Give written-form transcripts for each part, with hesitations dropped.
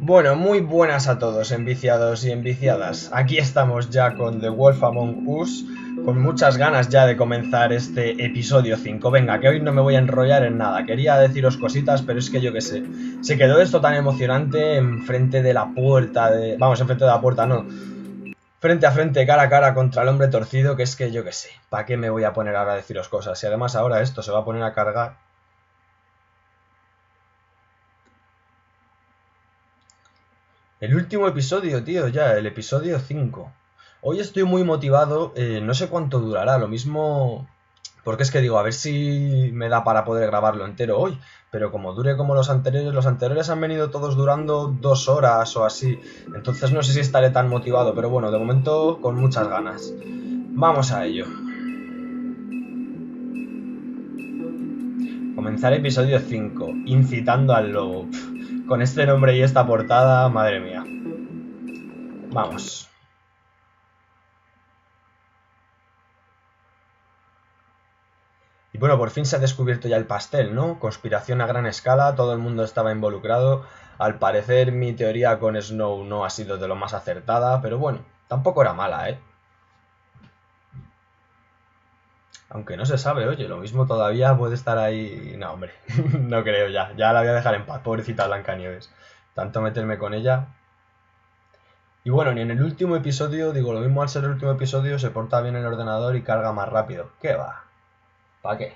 Bueno, muy buenas a todos, enviciados y enviciadas. Aquí estamos ya con The Wolf Among Us, con muchas ganas ya de comenzar este episodio 5. Venga, que hoy no me voy a enrollar en nada. Quería deciros cositas, pero es que yo qué sé. Se quedó esto tan emocionante enfrente de la puerta de... Vamos, enfrente de la puerta, no. Frente a frente, cara a cara contra el hombre torcido, que es que yo qué sé. ¿Para qué me voy a poner ahora a deciros cosas? Y además ahora esto se va a poner a cargar. El último episodio, tío, ya, el episodio 5. Hoy estoy muy motivado, no sé cuánto durará, lo mismo... Porque es que digo, a ver si me da para poder grabarlo entero hoy. Pero como dure como los anteriores han venido todos durando 2 horas o así. Entonces no sé si estaré tan motivado, pero bueno, de momento con muchas ganas. Vamos a ello. Comenzar episodio 5, incitando al lobo. Con este nombre y esta portada, madre mía. Vamos. Y bueno, por fin se ha descubierto ya el pastel, ¿no? Conspiración a gran escala, todo el mundo estaba involucrado. Al parecer mi teoría con Snow no ha sido de lo más acertada, pero bueno, tampoco era mala, ¿eh? Aunque no se sabe, oye, lo mismo todavía puede estar ahí... No, hombre, no creo ya. Ya la voy a dejar en paz, pobrecita Blancanieves. Tanto meterme con ella... Y bueno, ni en el último episodio, digo, lo mismo al ser el último episodio, se porta bien el ordenador y carga más rápido. ¿Qué va? ¿Para qué?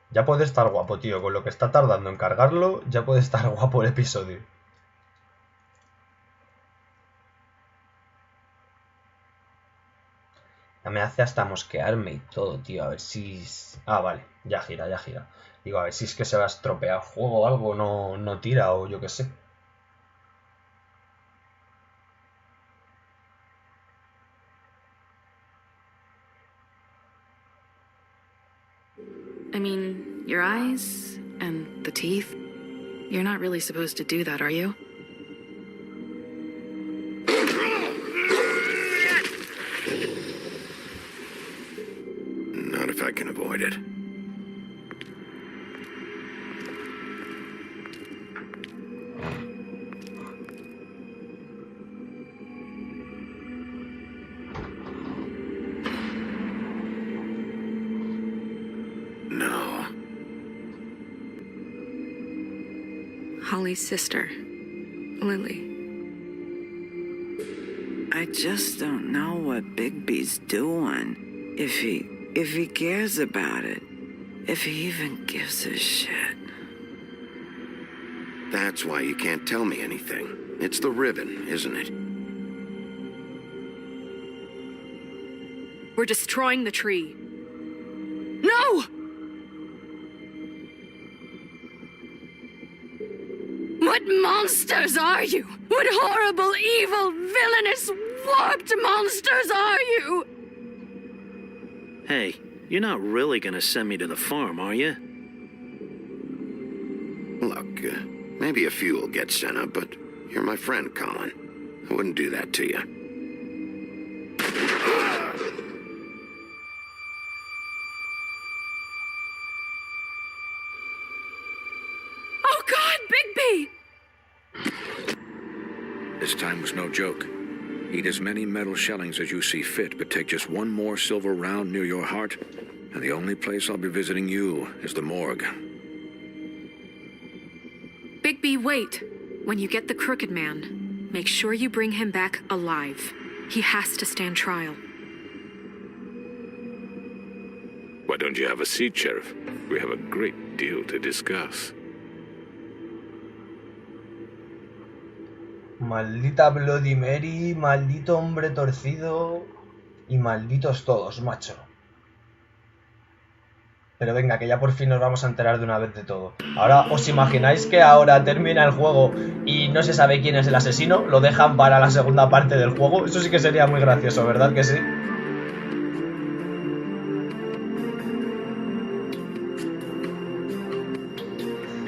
Ya puede estar guapo, tío. Con lo que está tardando en cargarlo, ya puede estar guapo el episodio. Ya me hace hasta mosquearme y todo, tío. A ver si... Ah, vale. Ya gira, ya gira. Digo, a ver si es que se va a estropear el juego o algo, no tira o yo qué sé. I mean, your eyes and the teeth. You're not really supposed to do that, are you? Not if I can avoid it. No. Holly's sister, Lily. I just don't know what Bigby's doing. If he cares about it. If he even gives a shit. That's why you can't tell me anything. It's the ribbon, isn't it? We're destroying the tree. No! What monsters are you? What horrible, evil, villainous, warped monsters are you? Hey, you're not really gonna send me to the farm, are you? Look, maybe a few will get sent up, but you're my friend, Colin. I wouldn't do that to you. Oh God, Bigby! This time was no joke. Eat as many metal shellings as you see fit, but take just one more silver round near your heart, and the only place I'll be visiting you is the morgue. Bigby, wait. When you get the Crooked Man, make sure you bring him back alive. He has to stand trial. Why don't you have a seat, Sheriff? We have a great deal to discuss. Maldita Bloody Mary, maldito hombre torcido y malditos todos, macho. Pero venga, que ya por fin nos vamos a enterar de una vez de todo. Ahora, ¿os imagináis que ahora termina el juego y no se sabe quién es el asesino? Lo dejan para la segunda parte del juego. Eso sí que sería muy gracioso, ¿verdad que sí?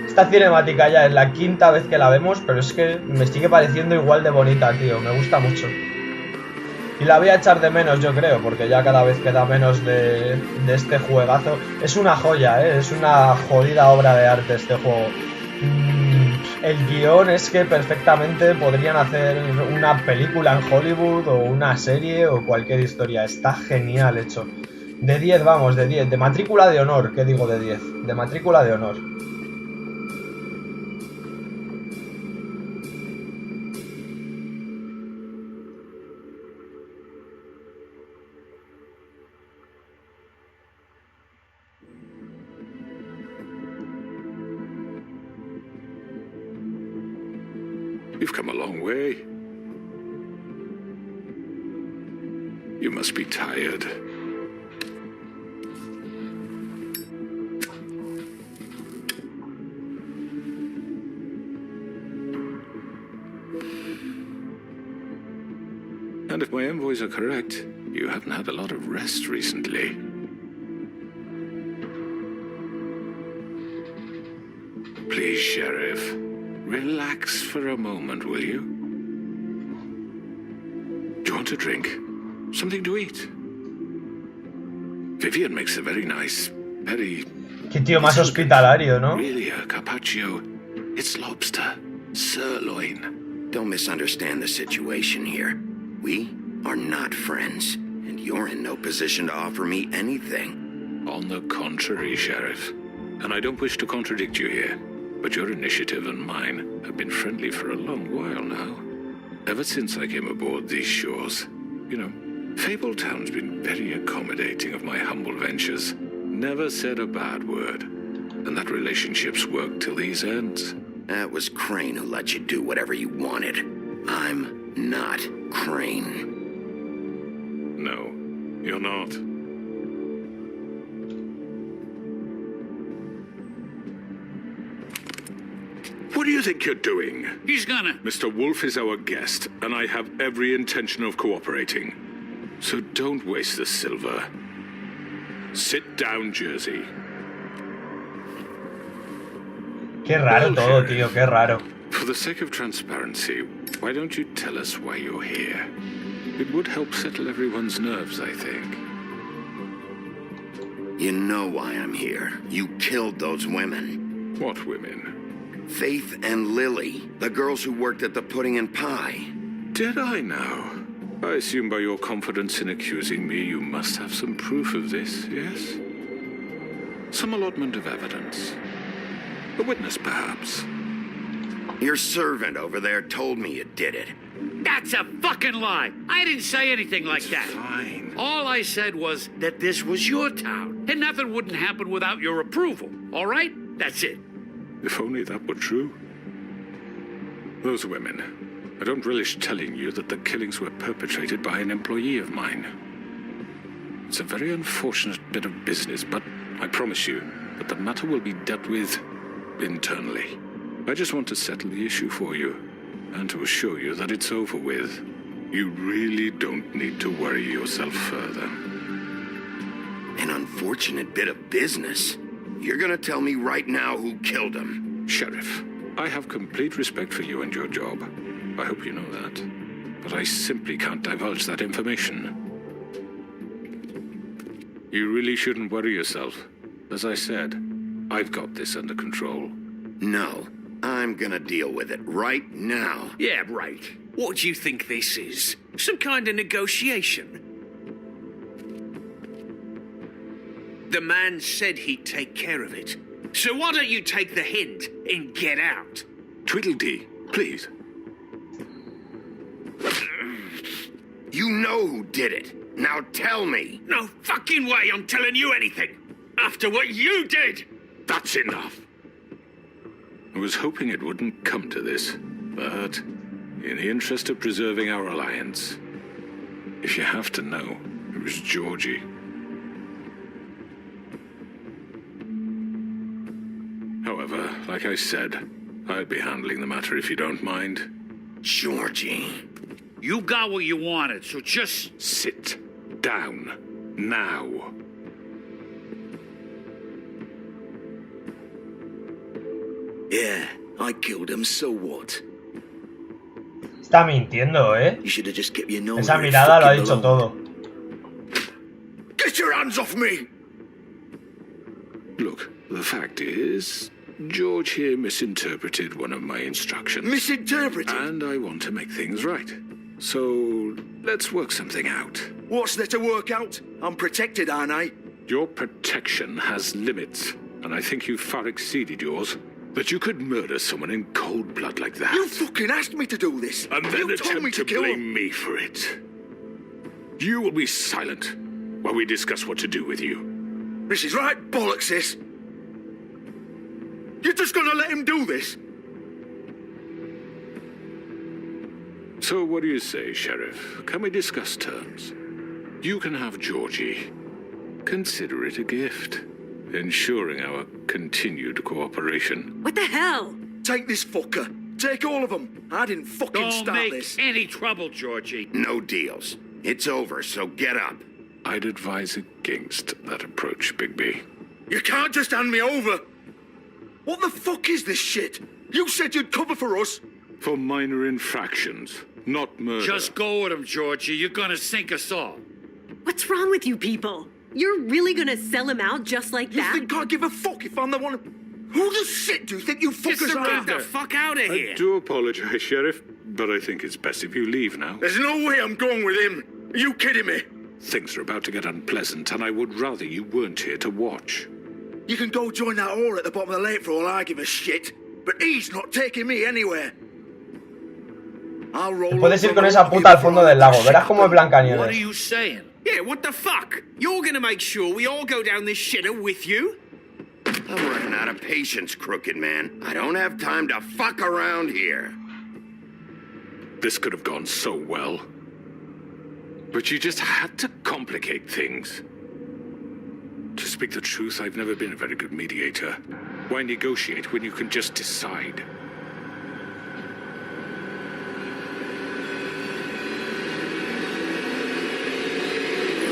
Esta cinemática ya es la quinta vez que la vemos, pero es que me sigue pareciendo igual de bonita, tío. Me gusta mucho. Y la voy a echar de menos, yo creo, porque ya cada vez queda menos de este juegazo. Es una joya, es una jodida obra de arte este juego. El guión es que perfectamente podrían hacer una película en Hollywood o una serie o cualquier historia. Está genial hecho. De 10, vamos, de 10. De matrícula de honor, ¿qué digo de 10? De matrícula de honor. You've come a long way. You must be tired. And if my envoys are correct, you haven't had a lot of rest recently. Please, Sheriff, relax for a moment, will you? Do you want a drink? Something to eat? Vivian makes a very nice, very... Qué tío más hospitalario, ¿no? Really, a carpaccio. It's lobster. Sirloin. Don't misunderstand the situation here. We are not friends, and you're in no position to offer me anything. On the contrary, Sheriff. And I don't wish to contradict you here, but your initiative and mine have been friendly for a long while now. Ever since I came aboard these shores. You know, Fabletown's been very accommodating of my humble ventures. Never said a bad word. And that relationship's worked till these ends. That was Crane who let you do whatever you wanted. I'm not Crane. No, you're not. What do you think you're doing? He's gonna... Mr. Wolf is our guest, and I have every intention of cooperating. So don't waste the silver. Sit down, Jersey. Qué raro todo, tío, qué raro. For the sake of transparency, why don't you tell us why you're here? It would help settle everyone's nerves, I think. You know why I'm here. You killed those women. What women? Faith and Lily, the girls who worked at the Pudding and Pie. Did I now? I assume by your confidence in accusing me, you must have some proof of this, yes? Some allotment of evidence. A witness, perhaps. Your servant over there told me you did it. That's a fucking lie. I didn't say anything like that. Fine. All I said was that this was your town, and nothing wouldn't happen without your approval. All right? That's it. If only that were true. Those women. I don't relish telling you that the killings were perpetrated by an employee of mine. It's a very unfortunate bit of business, but I promise you that the matter will be dealt with internally. I just want to settle the issue for you, and to assure you that it's over with. You really don't need to worry yourself further. An unfortunate bit of business? You're gonna tell me right now who killed him? Sheriff, I have complete respect for you and your job. I hope you know that. But I simply can't divulge that information. You really shouldn't worry yourself. As I said, I've got this under control. No, I'm gonna deal with it right now. Yeah, right. What do you think this is? Some kind of negotiation? The man said he'd take care of it. So why don't you take the hint and get out? Tweedledee, please. You know who did it. Now tell me. No fucking way I'm telling you anything. After what you did. That's enough. I was hoping it wouldn't come to this, but in the interest of preserving our alliance, if you have to know, it was Georgie. However, like I said, I'd be handling the matter if you don't mind. Georgie. You got what you wanted, so just... Sit down. Now. Yeah, I killed him, so what? Está mintiendo, ¿eh? You should have just kept your nose Esa where it mirada lo ha fucking dicho belonged. todo. Get your hands off me! Look, the fact is, George here misinterpreted one of my instructions. Misinterpreted? And I want to make things right. So, let's work something out. What's there to work out? I'm protected, aren't I? Your protection has limits, and I think you've far exceeded yours. That you could murder someone in cold blood like that. You fucking asked me to do this. And then you told me attempt to to kill blame him. me for it. You will be silent while we discuss what to do with you. This is right bollocks, this. You're just gonna let him do this? So what do you say, Sheriff? Can we discuss terms? You can have Georgie. Consider it a gift, ensuring our continued cooperation. What the hell? Take this fucker. Take all of them. I didn't fucking Don't start make this. any trouble, Georgie. No deals. It's over, so get up. I'd advise against that approach, Bigby. You can't just hand me over. What the fuck is this shit? You said you'd cover for us. For minor infractions, not murder. Just go with him, Georgie. You're gonna sink us all. What's wrong with you people? You're really gonna sell him out just like You that? think I give a fuck if I'm the one? Who the shit do you think you fuckers are? Get the fuck out of I here. do apologize, Sheriff, but I think it's best if you leave now. There's no way I'm going with him. Are you kidding me? Things are about to get unpleasant, and I would rather you weren't here to watch. You can go join that whore at the bottom of the lake for all I give a shit. But he's not taking me anywhere. I'll roll. Puedes ir con esa puta al fondo del lago. Verás como es What are Blancanieves. you saying? Yeah, what the fuck? You're gonna make sure we all go down this shitter with you? I'm running out of patience, crooked man. I don't have time to fuck around here. This could have gone so well. But you just had to complicate things. To speak the truth, I've never been a very good mediator. Why negotiate when you can just decide?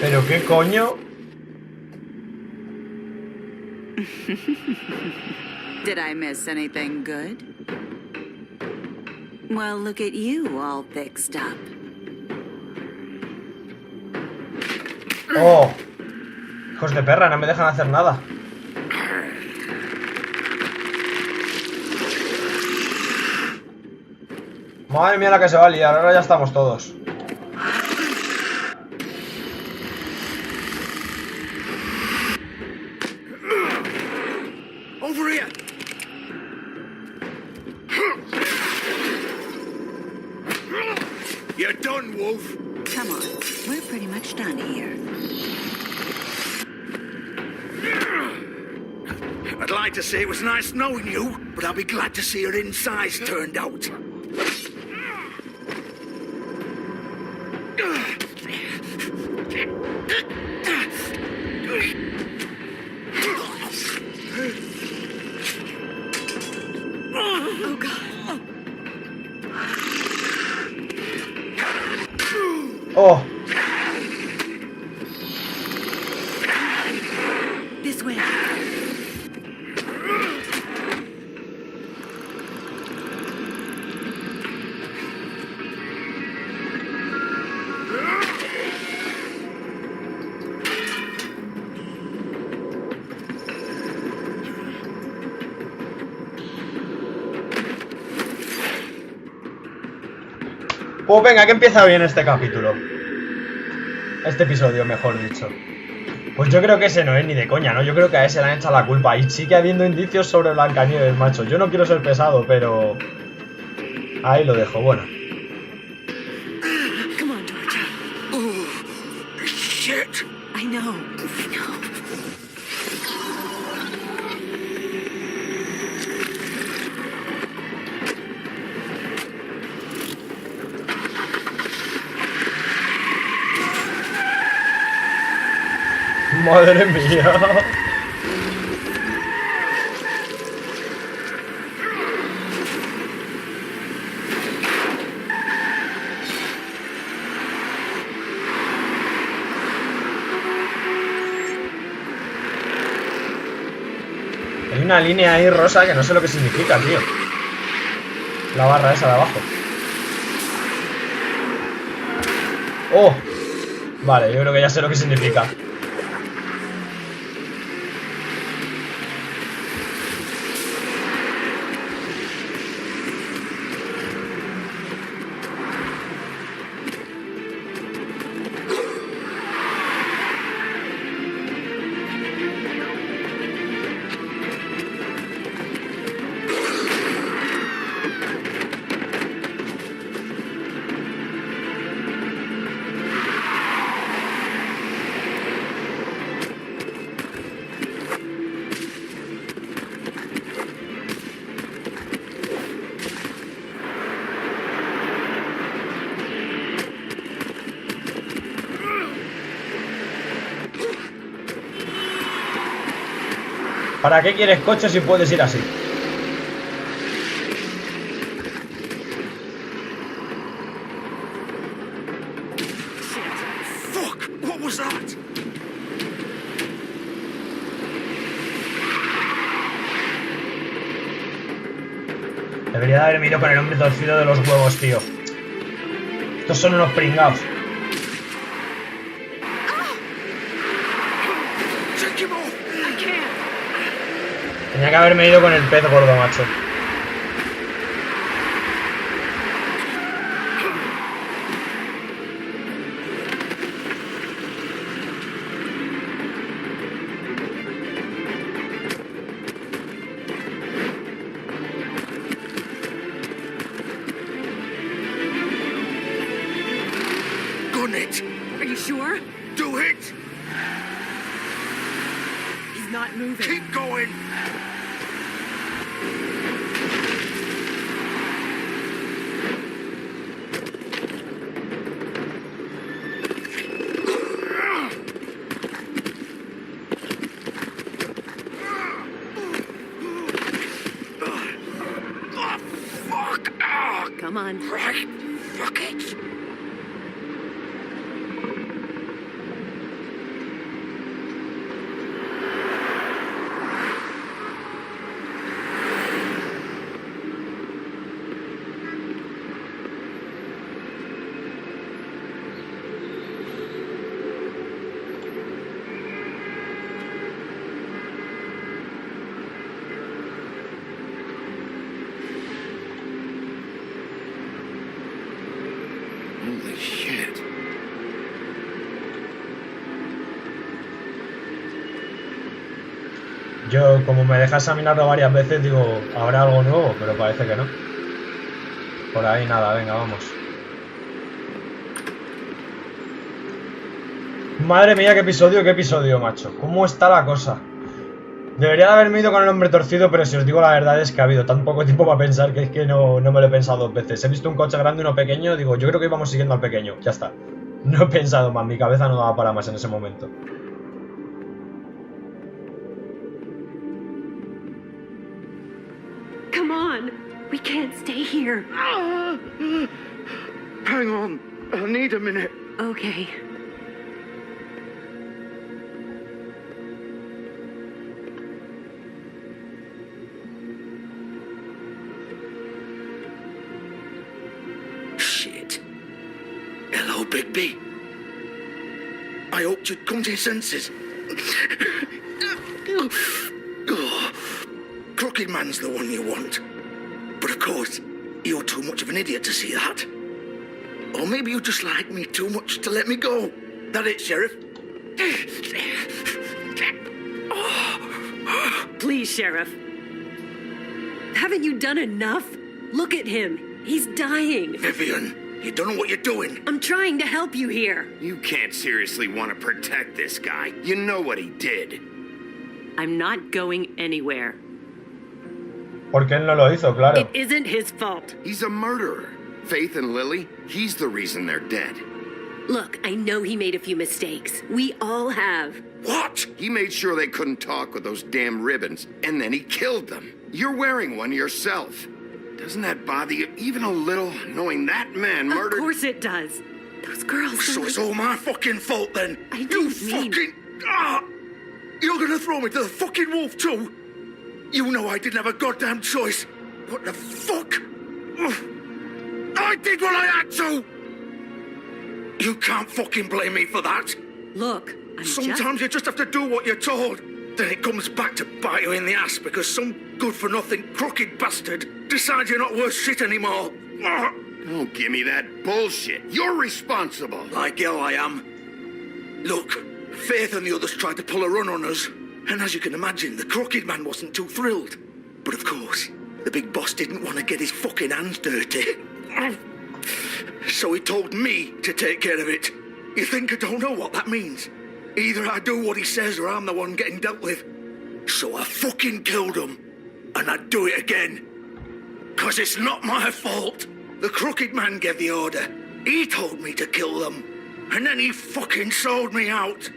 ¿Pero qué coño? Did I miss anything good? Well, look at you all fixed up. Oh. Hijos de perra, no me dejan hacer nada. Madre mía la que se va a liar, ahora ya estamos todos. Over here. You're done, Wolf. Come on, we're pretty much done here. I'd like to say it was nice knowing you, but I'll be glad to see your insides turned out. Oh, God. Oh. This way. Pues venga, que empieza bien este capítulo. Este episodio, mejor dicho. Pues yo creo que ese no es ni de coña, ¿no? Yo creo que a ese le han echado la culpa. Y sigue habiendo indicios sobre Blancanieves, macho. Yo no quiero ser pesado, pero... ahí lo dejo, bueno. Come on, Georgie. Oh, shit. I know. Madre mía. Hay una línea ahí rosa que no sé lo que significa, tío. La barra esa de abajo. ¡Oh! Vale, yo creo que ya sé lo que significa. ¿Para qué quieres coche si puedes ir así? Fuck! What was that? Debería de haberme ido con el hombre torcido de los huevos, tío. Estos son unos pringados. Tenía que haberme ido con el pez gordo, macho. Gun it! Are you sure? Do it! He's not moving. Keep going! Come on. Right, fuck it. Holy shit. Yo, como me dejas examinarlo varias veces, digo, habrá algo nuevo, pero parece que no. Por ahí nada, venga, vamos. Madre mía, qué episodio, macho. ¿Cómo está la cosa? Debería de haberme ido con el hombre torcido, pero si os digo la verdad es que ha habido tan poco tiempo para pensar que es que no me lo he pensado dos veces. He visto un coche grande y uno pequeño, digo, yo creo que íbamos siguiendo al pequeño, ya está. No he pensado más, mi cabeza no daba para más en ese momento. Come on. We can't stay here. Hang on, I need a minute. Okay. Shit. Hello, Bigby. I hoped you'd come to your senses. Oh, Crooked Man's the one you want. But of course, you're too much of an idiot to see that. Or maybe you just like me too much to let me go. That it, Sheriff? Please, Sheriff. Haven't you done enough? Look at him. He's dying. Vivian, you don't know what you're doing. I'm trying to help you here. You can't seriously want to protect this guy. You know what he did. I'm not going anywhere. Porque él no lo hizo, claro. It isn't his fault. He's a murderer. Faith and Lily, he's the reason they're dead. Look, I know he made a few mistakes. We all have. What? He made sure they couldn't talk with those damn ribbons, and then he killed them. You're wearing one yourself. Doesn't that bother you even a little, knowing that man murdered... Of course it does. Those girls... So it's all my fucking fault then? I didn't mean... You're gonna throw me to the fucking wolf too? You know I didn't have a goddamn choice. What the fuck? I did what I had to! You can't fucking blame me for that. Look, Sometimes you just have to do what you're told. Then it comes back to bite you in the ass because some good-for-nothing crooked bastard decides you're not worth shit anymore. Don't give me that bullshit. You're responsible. Like hell I am. Look, Faith and the others tried to pull a run on us. And as you can imagine, the crooked man wasn't too thrilled. But of course, the big boss didn't want to get his fucking hands dirty. So he told me to take care of it. You think I don't know what that means? Either I do what he says or I'm the one getting dealt with. So I fucking killed him. And I'd do it again. 'Cause it's not my fault. The crooked man gave the order. He told me to kill them. And then he fucking sold me out.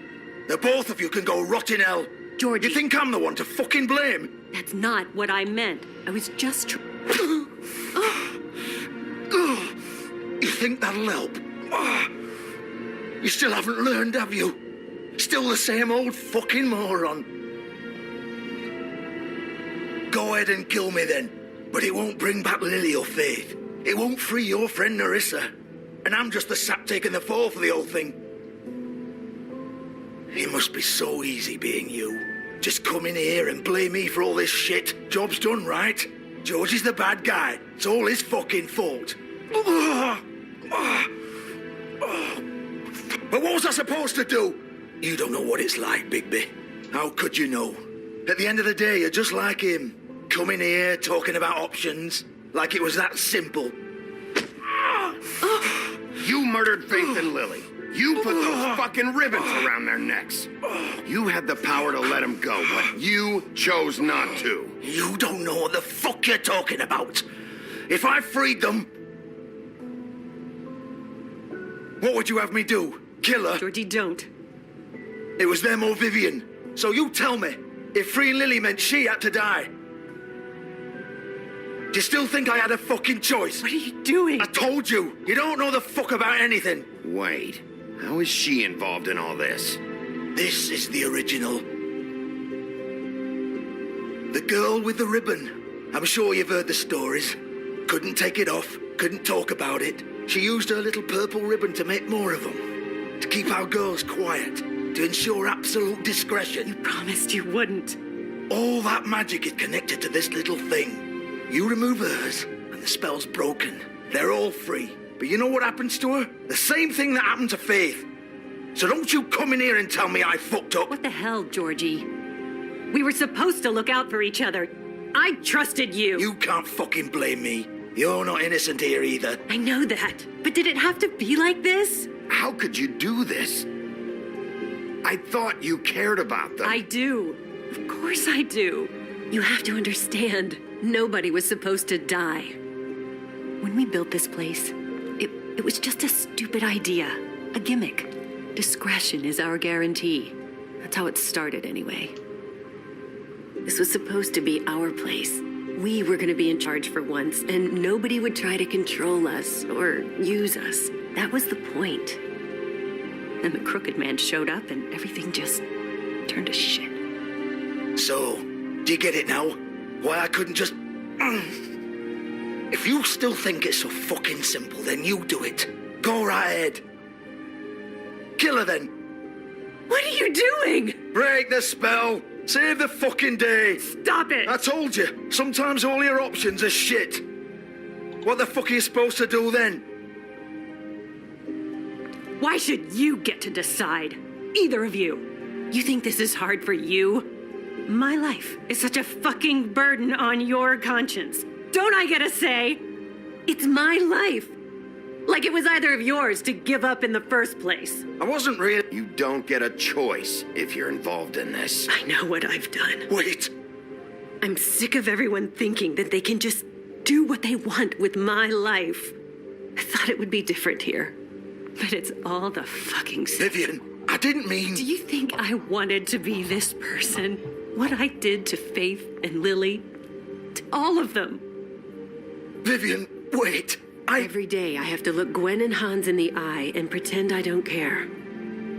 The both of you can go rot in hell. Georgie. You think I'm the one to fucking blame? That's not what I meant. I was just You think that'll help? You still haven't learned, have you? Still the same old fucking moron. Go ahead and kill me then. But it won't bring back Lily or Faith. It won't free your friend Nerissa. And I'm just the sap taking the fall for the whole thing. It must be so easy being you. Just come in here and blame me for all this shit. Job's done, right? George is the bad guy. It's all his fucking fault. But what was I supposed to do? You don't know what it's like, Bigby. How could you know? At the end of the day, you're just like him. Coming here, talking about options. Like it was that simple. You murdered Faith and Lily. You put those fucking ribbons around their necks. You had the power to let them go, but you chose not to. You don't know what the fuck you're talking about. If I freed them... What would you have me do? Kill her? Georgie, don't. It was them or Vivian. So you tell me, if freeing Lily meant she had to die, do you still think I had a fucking choice? What are you doing? I told you, you don't know the fuck about anything. Wait, how is she involved in all this? This is the original. The girl with the ribbon. I'm sure you've heard the stories. Couldn't take it off, couldn't talk about it. She used her little purple ribbon to make more of them. To keep our girls quiet. To ensure absolute discretion. You promised you wouldn't. All that magic is connected to this little thing. You remove hers, and the spell's broken. They're all free. But you know what happens to her? The same thing that happened to Faith. So don't you come in here and tell me I fucked up. What the hell, Georgie? We were supposed to look out for each other. I trusted you. You can't fucking blame me. You're not innocent here either. I know that. But did it have to be like this? How could you do this? I thought you cared about them. I do. Of course I do. You have to understand. Nobody was supposed to die. When we built this place, it was just a stupid idea. A gimmick. Discretion is our guarantee. That's how it started anyway. This was supposed to be our place. We were going to be in charge for once, and nobody would try to control us or use us. That was the point. Then the crooked man showed up, and everything just turned to shit. So, do you get it now? Why I couldn't just... If you still think it's so fucking simple, then you do it. Go right ahead. Kill her then. What are you doing? Break the spell. Save the fucking day. Stop it. I told you, sometimes all your options are shit. What the fuck are you supposed to do then? Why should you get to decide? Either of you. You think this is hard for you? My life is such a fucking burden on your conscience. Don't I get a say? It's my life. Like it was either of yours to give up in the first place. I wasn't really... You don't get a choice if you're involved in this. I know what I've done. Wait. I'm sick of everyone thinking that they can just do what they want with my life. I thought it would be different here. But it's all the fucking same. Vivian, I didn't mean... Do you think I wanted to be this person? What I did to Faith and Lily? To all of them. Vivian, wait. Every day I have to look Gwen and Hans in the eye and pretend I don't care.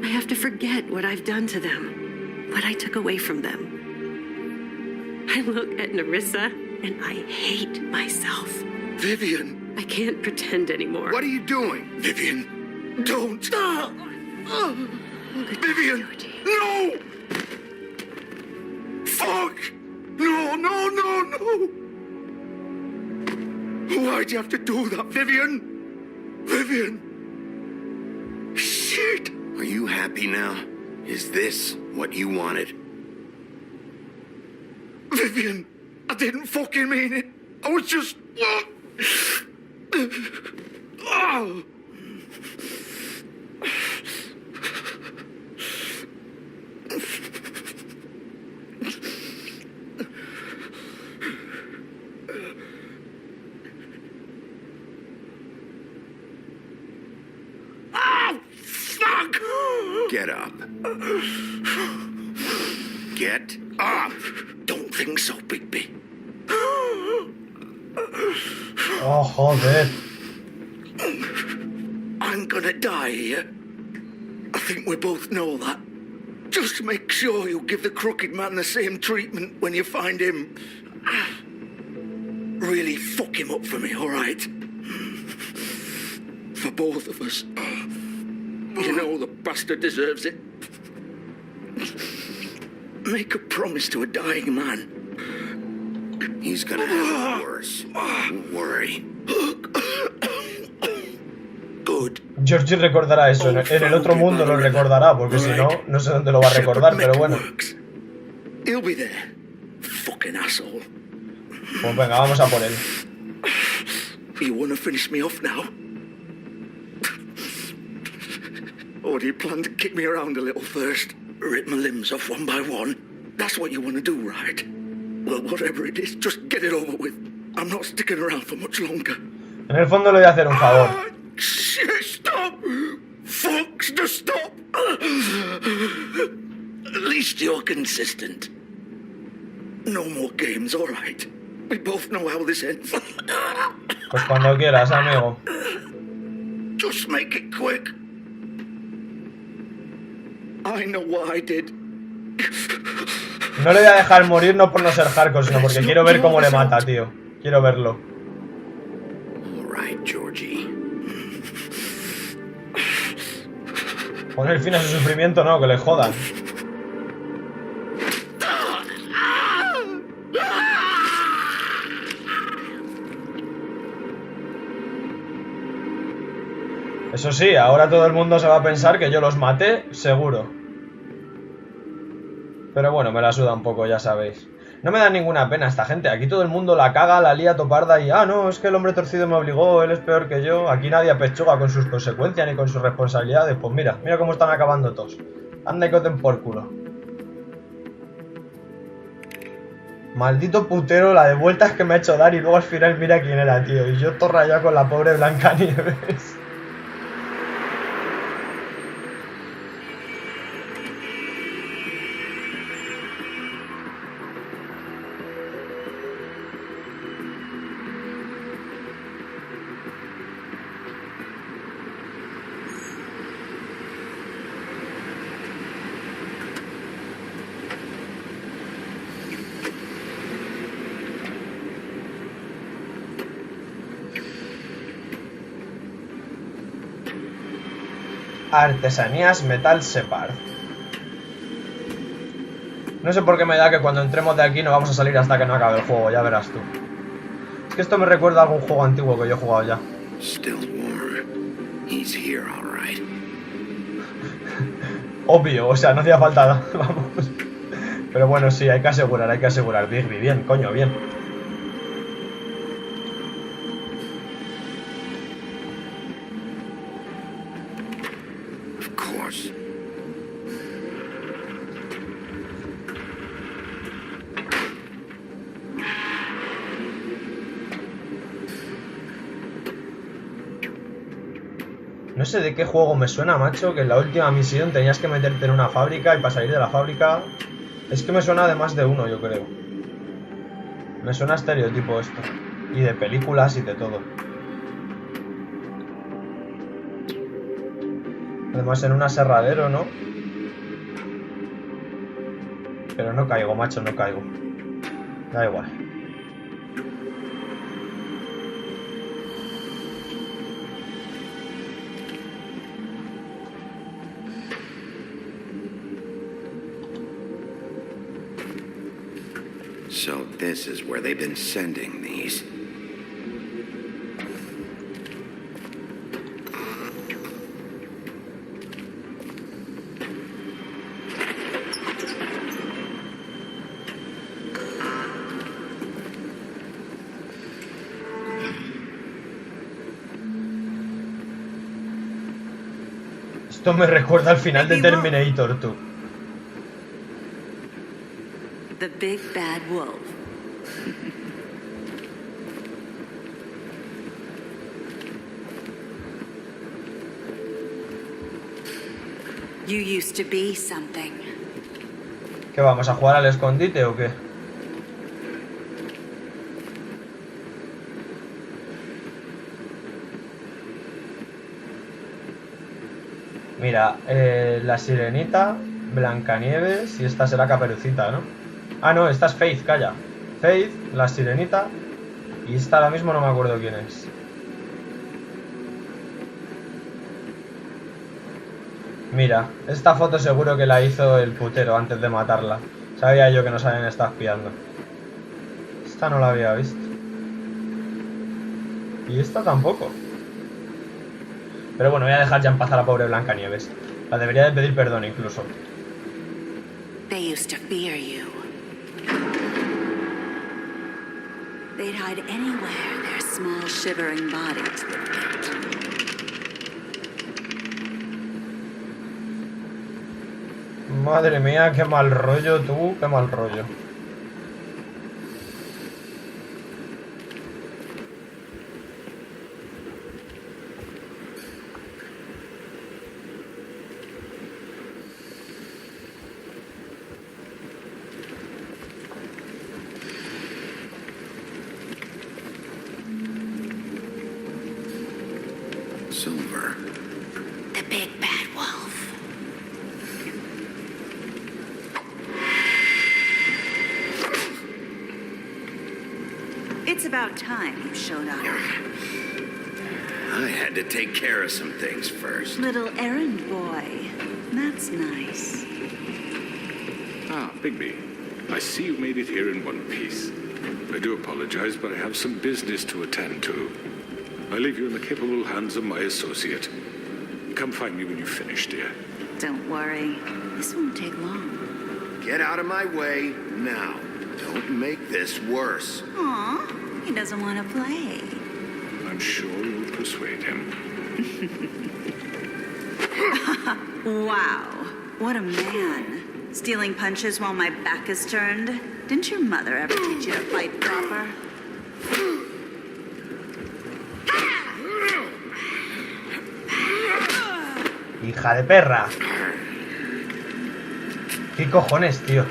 I have to forget what I've done to them, what I took away from them. I look at Nerissa and I hate myself. Vivian. I can't pretend anymore. What are you doing? Vivian, Don't. Vivian, no! Fuck! No, no, no, no! Why'd you have to do that, Vivian? Vivian! Shit! Are you happy now? Is this what you wanted? Vivian, I didn't fucking mean it. I was just... Oh. Fuck! Get up. Get up! Don't think so, Bigby. Oh, joder. I'm gonna die here. I think we both know that. Just make sure you give the crooked man the same treatment when you find him. Really fuck him up for me, all right? For both of us. You know the bastard deserves it. Make a promise to a dying man. He's gonna have it worse. Don't worry. Good. Georgie recordará eso. En el otro mundo lo recordará, porque si no, no sé dónde lo va a recordar, pero bueno. He'll be there. Fucking asshole. Pues venga, vamos a por él. You wanna finish me off now? Or do you plan to kick me around a little first? Rip my limbs off one by one? That's what you want to do, right? Well, whatever it is, just get it over with. I'm not sticking around for much longer. En el fondo le voy a hacer un favor. Shit, stop! Fucks, just stop! At least you're consistent. No more games, all right? We both know how this ends. Pues cuando quieras, amigo. Just make it quick. I know what I did. No le voy a dejar morir no por no ser hardcore, sino porque quiero ver cómo le mata, tío. Quiero verlo. All right, Georgie. Poner fin a su sufrimiento, no, que le jodan. Eso sí, ahora todo el mundo se va a pensar que yo los maté, seguro. Pero bueno, me la suda un poco, ya sabéis. No me da ninguna pena esta gente. Aquí todo el mundo la caga, la lía toparda y... Ah, no, es que el hombre torcido me obligó, él es peor que yo. Aquí nadie apechuga con sus consecuencias ni con sus responsabilidades. Pues mira, mira cómo están acabando todos. Anda y coten por culo. Maldito putero, la de vueltas que me ha hecho dar y luego al final mira quién era, tío. Y yo todo rayado con la pobre Blancanieves. Artesanías Metal Separ. No sé por qué me da que cuando entremos de aquí no vamos a salir hasta que no acabe el juego, ya verás tú. Es que esto me recuerda a algún juego antiguo que yo he jugado ya. Obvio, o sea, no hacía falta nada, vamos. Pero bueno, sí, hay que asegurar. Bigby, bien, coño, bien. No sé de qué juego me suena, macho, que en la última misión tenías que meterte en una fábrica y para salir de la fábrica... Es que me suena de más de uno, yo creo. Me suena a estereotipo esto. Y de películas y de todo. Además en un aserradero, ¿no? Pero no caigo, macho, no caigo. Da igual. So this is where they've been sending these. Esto me recuerda al final de Terminator, tú. The big bad wolf. You used to be something. ¿Qué vamos a jugar al escondite o qué? Mira, la sirenita, Blancanieves y esta será Caperucita, ¿no? Ah, no, esta es Faith, calla. Faith, la sirenita y esta ahora mismo no me acuerdo quién es. Mira, esta foto seguro que la hizo el putero antes de matarla. Sabía yo que nos habían estado espiando. Esta no la había visto. Y esta tampoco. Pero bueno, voy a dejar ya en paz a la pobre Blancanieves. La debería de pedir perdón incluso. They used to fear you. They'd hide anywhere their small shivering bodies would fit. Madre mía, qué mal rollo tú, qué mal rollo. Silver. The big bad wolf. It's about time you showed up. I had to take care of some things first. Little errand boy. That's nice. Ah, Bigby. I see you made it here in one piece. I do apologize, but I have some business to attend to. I leave you in the capable hands of my associate. Come find me when you finish, dear. Don't worry. This won't take long. Get out of my way now. Don't make this worse. Aw, he doesn't want to play. I'm sure you'll persuade him. Wow, what a man. Stealing punches while my back is turned. Didn't your mother ever teach you to fight proper? Hija de perra. ¿Qué cojones, tío?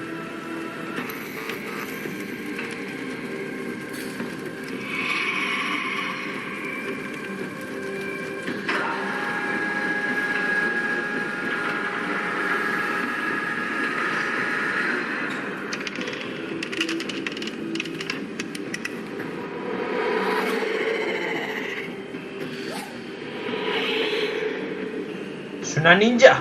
Es una ninja.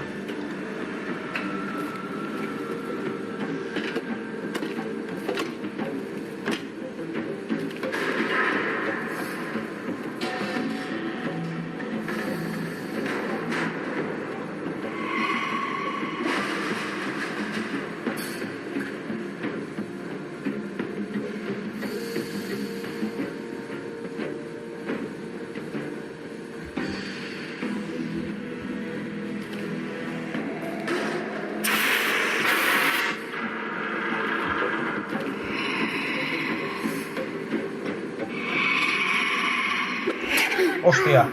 Hostia.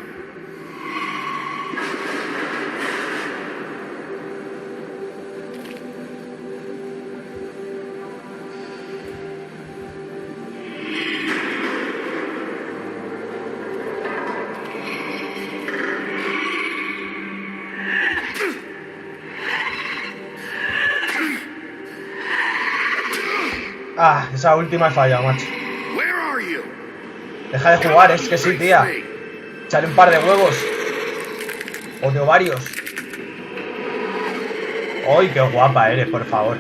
Ah, esa última he fallado, macho. Deja de jugar, es que sí, tía. Echale un par de huevos. O de ovarios. ¡Ay, qué guapa eres, por favor!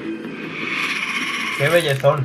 ¡Qué bellezón!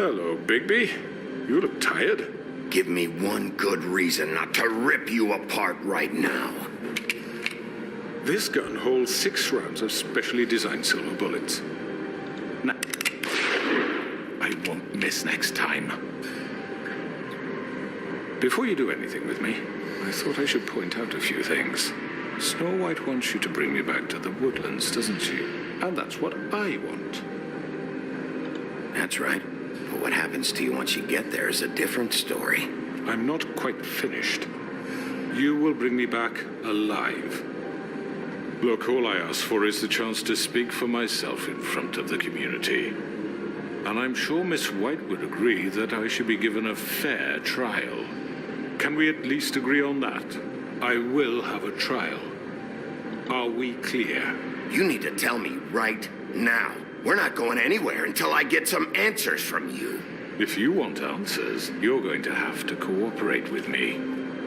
Hello, Bigby. You look tired. Give me one good reason not to rip you apart right now. This gun holds 6 rounds of specially designed silver bullets. Now, I won't miss next time. Before you do anything with me, I thought I should point out a few things. Snow White wants you to bring me back to the woodlands, doesn't she? And that's what I want. That's right. But what happens to you once you get there is a different story. I'm not quite finished. You will bring me back alive. Look, all I ask for is the chance to speak for myself in front of the community. And I'm sure Miss White would agree that I should be given a fair trial. Can we at least agree on that? I will have a trial. Are we clear? You need to tell me right now. We're not going anywhere until I get some answers from you. If you want answers, you're going to have to cooperate with me.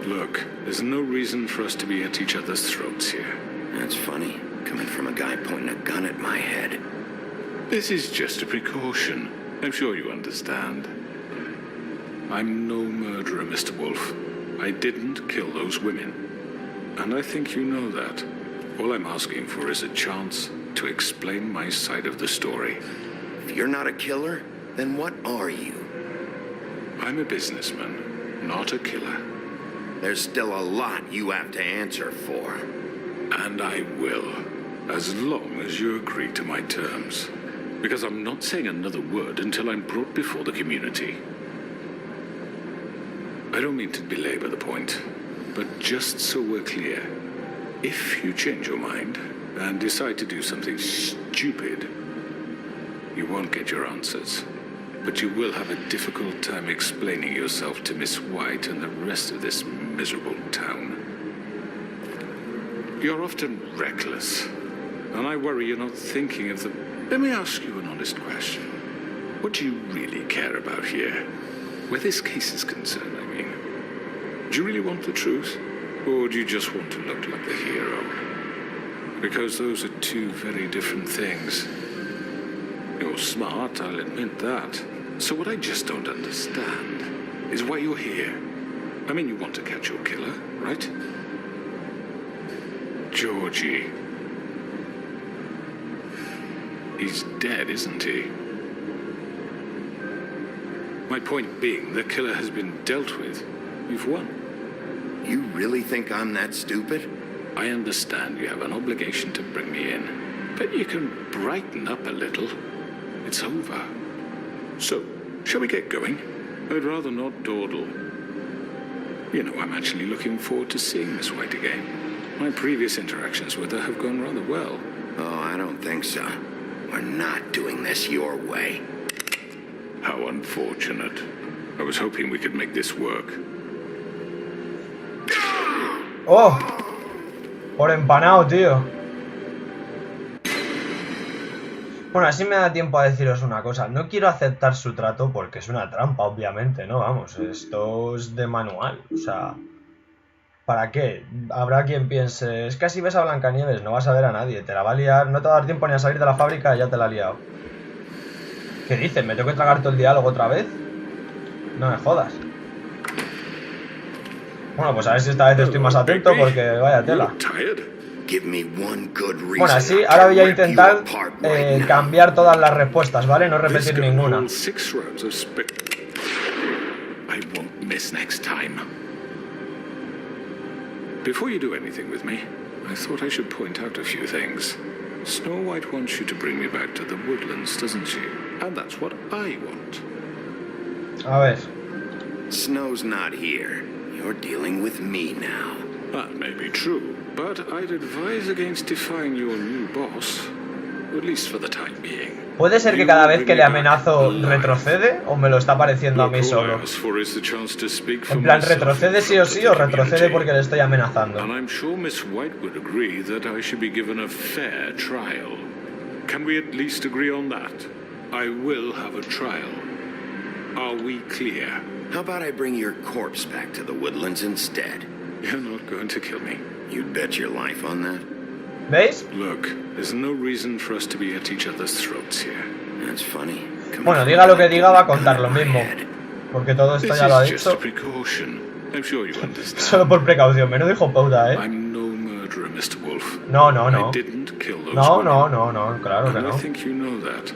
Look, there's no reason for us to be at each other's throats here. That's funny, coming from a guy pointing a gun at my head. This is just a precaution. I'm sure you understand. I'm no murderer, Mr. Wolf. I didn't kill those women. And I think you know that. All I'm asking for is a chance to explain my side of the story. If you're not a killer, then what are you? I'm a businessman, not a killer. There's still a lot you have to answer for. And I will, as long as you agree to my terms. Because I'm not saying another word until I'm brought before the community. I don't mean to belabor the point, but just so we're clear, if you change your mind and decide to do something stupid, you won't get your answers. But you will have a difficult time explaining yourself to Miss White and the rest of this miserable town. You're often reckless, and I worry you're not thinking of the... Let me ask you an honest question. What do you really care about here? Where this case is concerned, I mean. Do you really want the truth? Or do you just want to look like the hero? Because those are two very different things. You're smart, I'll admit that. So what I just don't understand is why you're here. I mean, you want to catch your killer, right? Georgie. He's dead, isn't he? My point being, the killer has been dealt with. You've won. You really think I'm that stupid? I understand you have an obligation to bring me in, but you can brighten up a little. It's over. So, shall we get going? I'd rather not dawdle. You know, I'm actually looking forward to seeing Miss White again. My previous interactions with her have gone rather well. Oh, I don't think so. We're not doing this your way. How unfortunate. I was hoping we could make this work. ¡Oh! Por empanado, tío. Bueno, así me da tiempo a deciros una cosa. No quiero aceptar su trato porque es una trampa, obviamente, ¿no? Vamos, esto es de manual. O sea, ¿para qué? Habrá quien piense, es que si ves a Blancanieves no vas a ver a nadie, te la va a liar, no te va a dar tiempo ni a salir de la fábrica y ya te la ha liado. ¿Qué dices? ¿Me tengo que tragar todo el diálogo otra vez? No me jodas. Bueno, pues a ver si esta vez estoy más atento porque vaya tela. Bueno, así, ahora voy a intentar cambiar todas las respuestas, ¿vale? No repetir ninguna. Before you do anything with me, I thought I should point out a few things. Snow White wants you to bring me back to the woodlands, doesn't she? And that's what I want. A ver. Snow's not here. You're dealing with me now. That may be true, but I'd advise against defying your new boss, at least for the time being. ¿Puede ser que cada vez que le amenazo retrocede o me lo está pareciendo a mí solo? En plan, ¿retrocede sí o sí o retrocede porque le estoy amenazando? And I'm sure Miss White would agree that I should be given a fair trial. Can we at least agree on that? I will have a trial. Are we clear? How about I bring your corpse back to the woodlands instead? You're not going to kill me. You'd bet your life on that? ¿Veis? Look, there's no reason for us to be at each other's throats here. That's funny. Bueno, diga lo que diga, va a contar lo mismo. Porque todo esto ya lo ha dicho. Solo por precaución, menudo hijo puta, I'm no murderer, Mr. Wolf. No, no, no. I didn't kill those No, claro que no. I think you know that.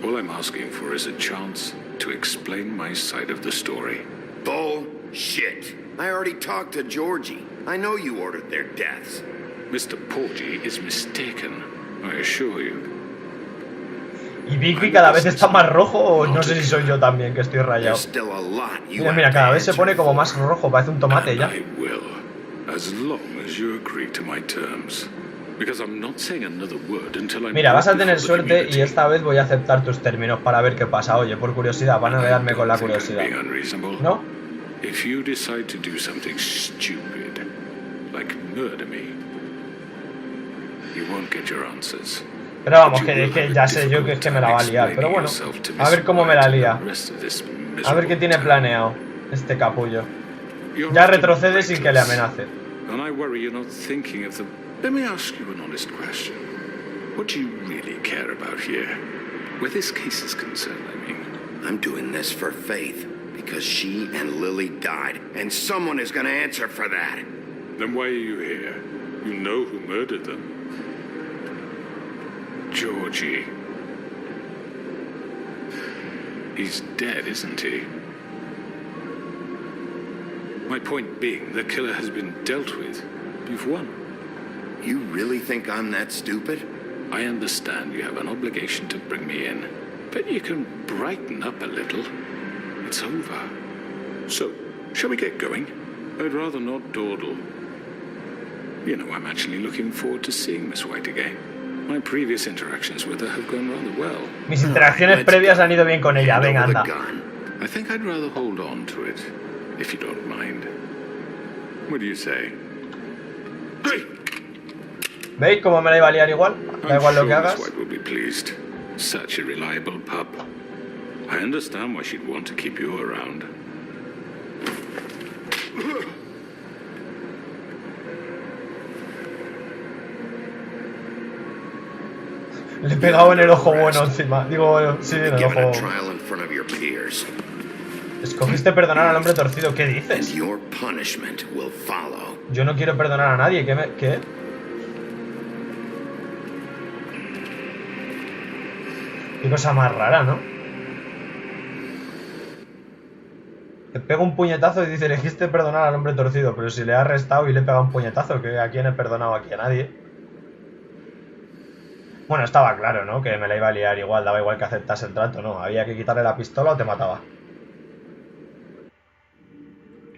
All I'm asking for is a chance to explain my side of the story. Bullshit. I already talked to Georgie. I know you ordered their deaths. Mr. Porgy is mistaken, I assure you. ¿Y Bigby cada vez está más rojo o no sé si soy yo también que estoy rayado? Mira, mira, cada vez se pone como más rojo, parece un tomate ya. Mira, vas a tener suerte y esta vez voy a aceptar tus términos para ver qué pasa. Oye, por curiosidad, van a quedarme con la curiosidad. ¿No? If you decide to do something stupid, like murder me, you won't get your answers. Pero vamos, que ya sé yo que es que me la va a liar. Pero bueno, a ver cómo me la lía. A ver qué tiene planeado este capullo. Ya retrocede sin que le amenace. And I worry you're not thinking of the... Let me ask you an honest question. What do you really care about here? Where this case is concerned, I mean. I'm doing this for Faith. Because she and Lily died, and someone is going to answer for that. Then why are you here? You know who murdered them. Georgie. He's dead, isn't he? My point being, the killer has been dealt with. You've won. You really think I'm that stupid? I understand you have an obligation to bring me in, but you can brighten up a little. It's over. So, shall we get going? I'd rather not dawdle. You know, I'm actually looking forward to seeing Miss White again. My previous interactions with her have gone rather well. Mis interacciones previas han ido bien con ella. Venga, anda. I think I'd rather hold on to it, if you don't mind. What do you say? ¿Veis cómo me la iba a liar igual? Da igual lo que hagas. Miss White will be pleased. Such a reliable pup. I understand why she'd want to keep you around. Le he pegado en el ojo bueno encima. Digo, bueno, sí, en el ojo. Escogiste perdonar al hombre torcido. ¿Qué dices? Yo no quiero perdonar a nadie. ¿Qué? Qué cosa más rara, ¿no? Le pega un puñetazo y dice, elegiste perdonar al hombre torcido. Pero si le ha arrestado y le pega un puñetazo, ¿a quién he perdonado? Aquí a nadie. Bueno, estaba claro, ¿no? Que me la iba a liar igual, daba igual que aceptase el trato, ¿no? Había que quitarle la pistola o te mataba.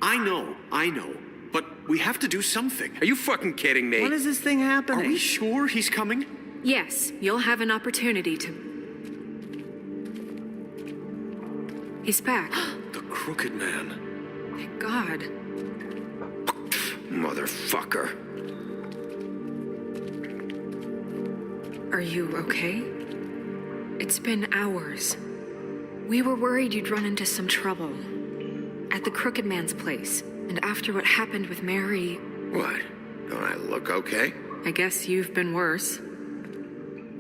I know. But we have to do something. Are you fucking kidding me? When is this thing happening? Are we sure he's coming? Yes, you'll have an opportunity to... He's back. The Crooked Man. Thank God. Motherfucker. Are you okay? It's been hours. We were worried you'd run into some trouble. At the Crooked Man's place. And after what happened with Mary... What? Don't I look okay? I guess you've been worse.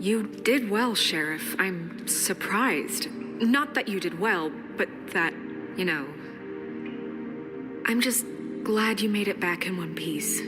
You did well, Sheriff. I'm surprised. Not that you did well, but that, you know... I'm just glad you made it back in one piece.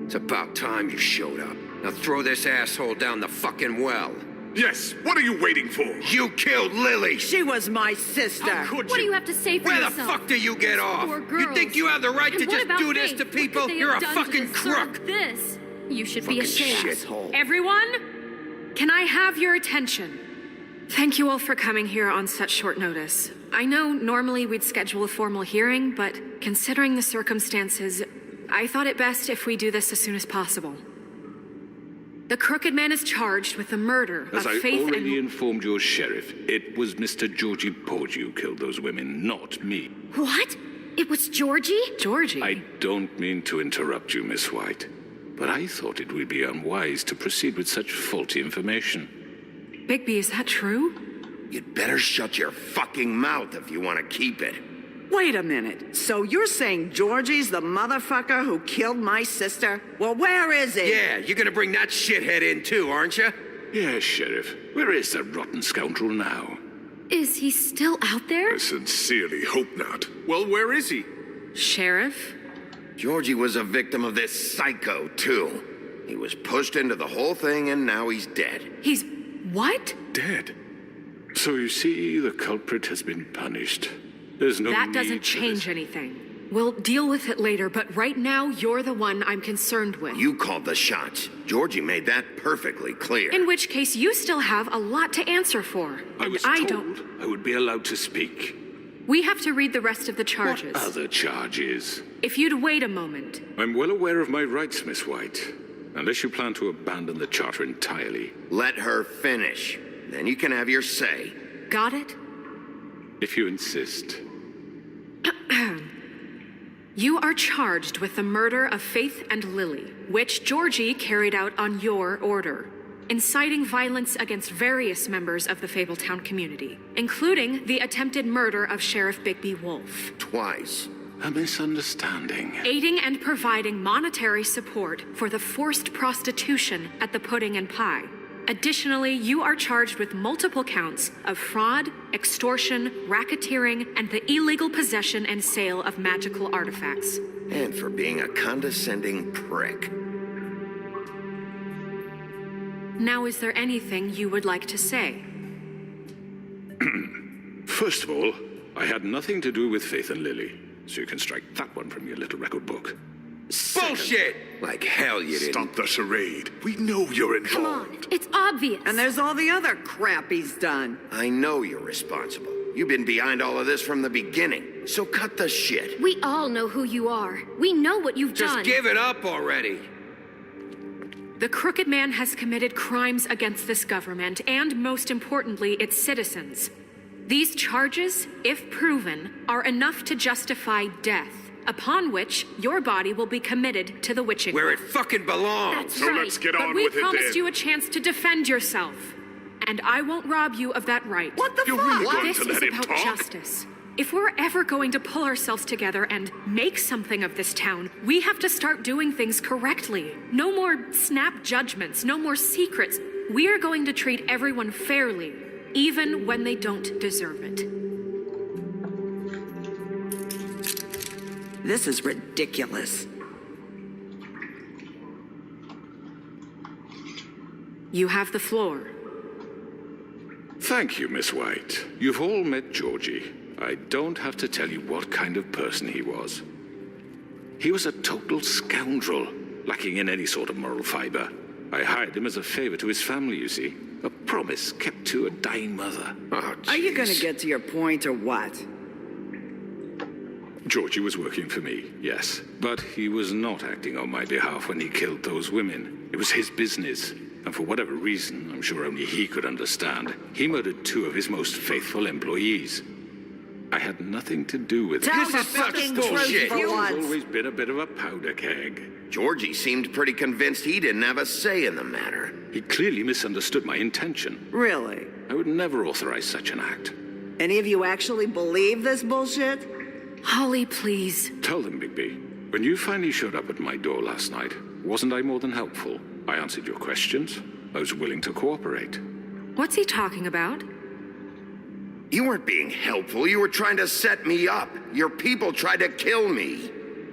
It's about time you showed up. Now throw this asshole down the fucking well. Yes, what are you waiting for? You killed Lily! She was my sister! How could What do you have to say for yourself? Where the fuck do you get off? You think you have the right to just do this to people? You're a fucking crook! This? You should be Fucking ashamed. shithole. Everyone, can I have your attention? Thank you all for coming here on such short notice. I know normally we'd schedule a formal hearing, but considering the circumstances, I thought it best if we do this as soon as possible. The Crooked Man is charged with the murder of Faith and... As I already informed your sheriff, it was Mr. Georgie Porgy who killed those women, not me. What? It was Georgie? Georgie? I don't mean to interrupt you, Miss White, but I thought it would be unwise to proceed with such faulty information. Bigby, is that true? You'd better shut your fucking mouth if you want to keep it. Wait a minute. So you're saying Georgie's the motherfucker who killed my sister? Well, where is he? Yeah, you're gonna bring that shithead in too, aren't you? Yes, Sheriff. Where is that rotten scoundrel now? Is he still out there? I sincerely hope not. Well, where is he? Sheriff? Georgie was a victim of this psycho, too. He was pushed into the whole thing and now he's dead. He's... what? Dead. So you see, the culprit has been punished. There's no That need doesn't change anything. We'll deal with it later, but right now, you're the one I'm concerned with. You called the shots. Georgie made that perfectly clear. In which case, you still have a lot to answer for. I was told I would be allowed to speak. We have to read the rest of the charges. What other charges? If you'd wait a moment. I'm well aware of my rights, Miss White. Unless you plan to abandon the charter entirely. Let her finish. Then you can have your say. Got it? If you insist. You are charged with the murder of Faith and Lily, which Georgie carried out on your order, inciting violence against various members of the Fabletown community, including the attempted murder of Sheriff Bigby Wolf. Twice. A misunderstanding. Aiding and providing monetary support for the forced prostitution at the Pudding and Pie. Additionally, you are charged with multiple counts of fraud, extortion, racketeering, and the illegal possession and sale of magical artifacts. And for being a condescending prick. Now, is there anything you would like to say? First of all, I had nothing to do with Faith and Lily, so you can strike that one from your little record book. Bullshit! Like hell you didn't. Stop the charade. We know you're involved. Come on, it's obvious. And there's all the other crap he's done. I know you're responsible. You've been behind all of this from the beginning. So cut the shit. We all know who you are. We know what you've done. Just give it up already. The Crooked Man has committed crimes against this government and, most importantly, its citizens. These charges, if proven, are enough to justify death, upon which your body will be committed to the witching. Where it fucking belongs. That's So right. let's get But on we with it promised then. you a chance to defend yourself, and I won't rob you of that right. What the You're fuck? really going This to is let him about talk? justice. If we're ever going to pull ourselves together and make something of this town, we have to start doing things correctly. No more snap judgments, no more secrets. We are going to treat everyone fairly, even when they don't deserve it. This is ridiculous. You have the floor. Thank you, Miss White. You've all met Georgie. I don't have to tell you what kind of person he was. He was a total scoundrel, lacking in any sort of moral fiber. I hired him as a favor to his family, you see. A promise kept to a dying mother. Oh, Are you gonna jeez. get to your point or what? Georgie was working for me, yes. But he was not acting on my behalf when he killed those women. It was his business. And for whatever reason, I'm sure only he could understand, he murdered 2 of his most faithful employees. I had nothing to do with it. Tell This the is such fucking bullshit. truth for He's once. always been a bit of a powder keg. Georgie seemed pretty convinced he didn't have a say in the matter. He clearly misunderstood my intention. Really? I would never authorize such an act. Any of you actually believe this bullshit? Holly, please. Tell them, Bigby. When you finally showed up at my door last night, wasn't I more than helpful? I answered your questions. I was willing to cooperate. What's he talking about? You weren't being helpful. You were trying to set me up. Your people tried to kill me.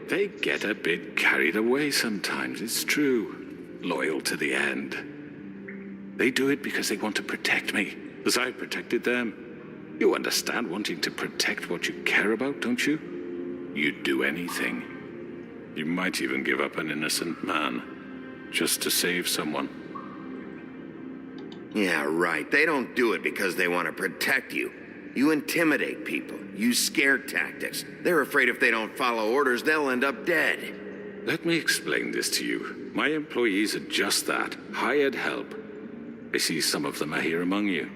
They get a bit carried away sometimes, it's true. Loyal to the end. They do it because they want to protect me, as I protected them. You understand wanting to protect what you care about, don't you? You'd do anything. You might even give up an innocent man, just to save someone. Yeah, right. They don't do it because they want to protect you. You intimidate people, use scare tactics. They're afraid if they don't follow orders, they'll end up dead. Let me explain this to you. My employees are just that, hired help. I see some of them are here among you.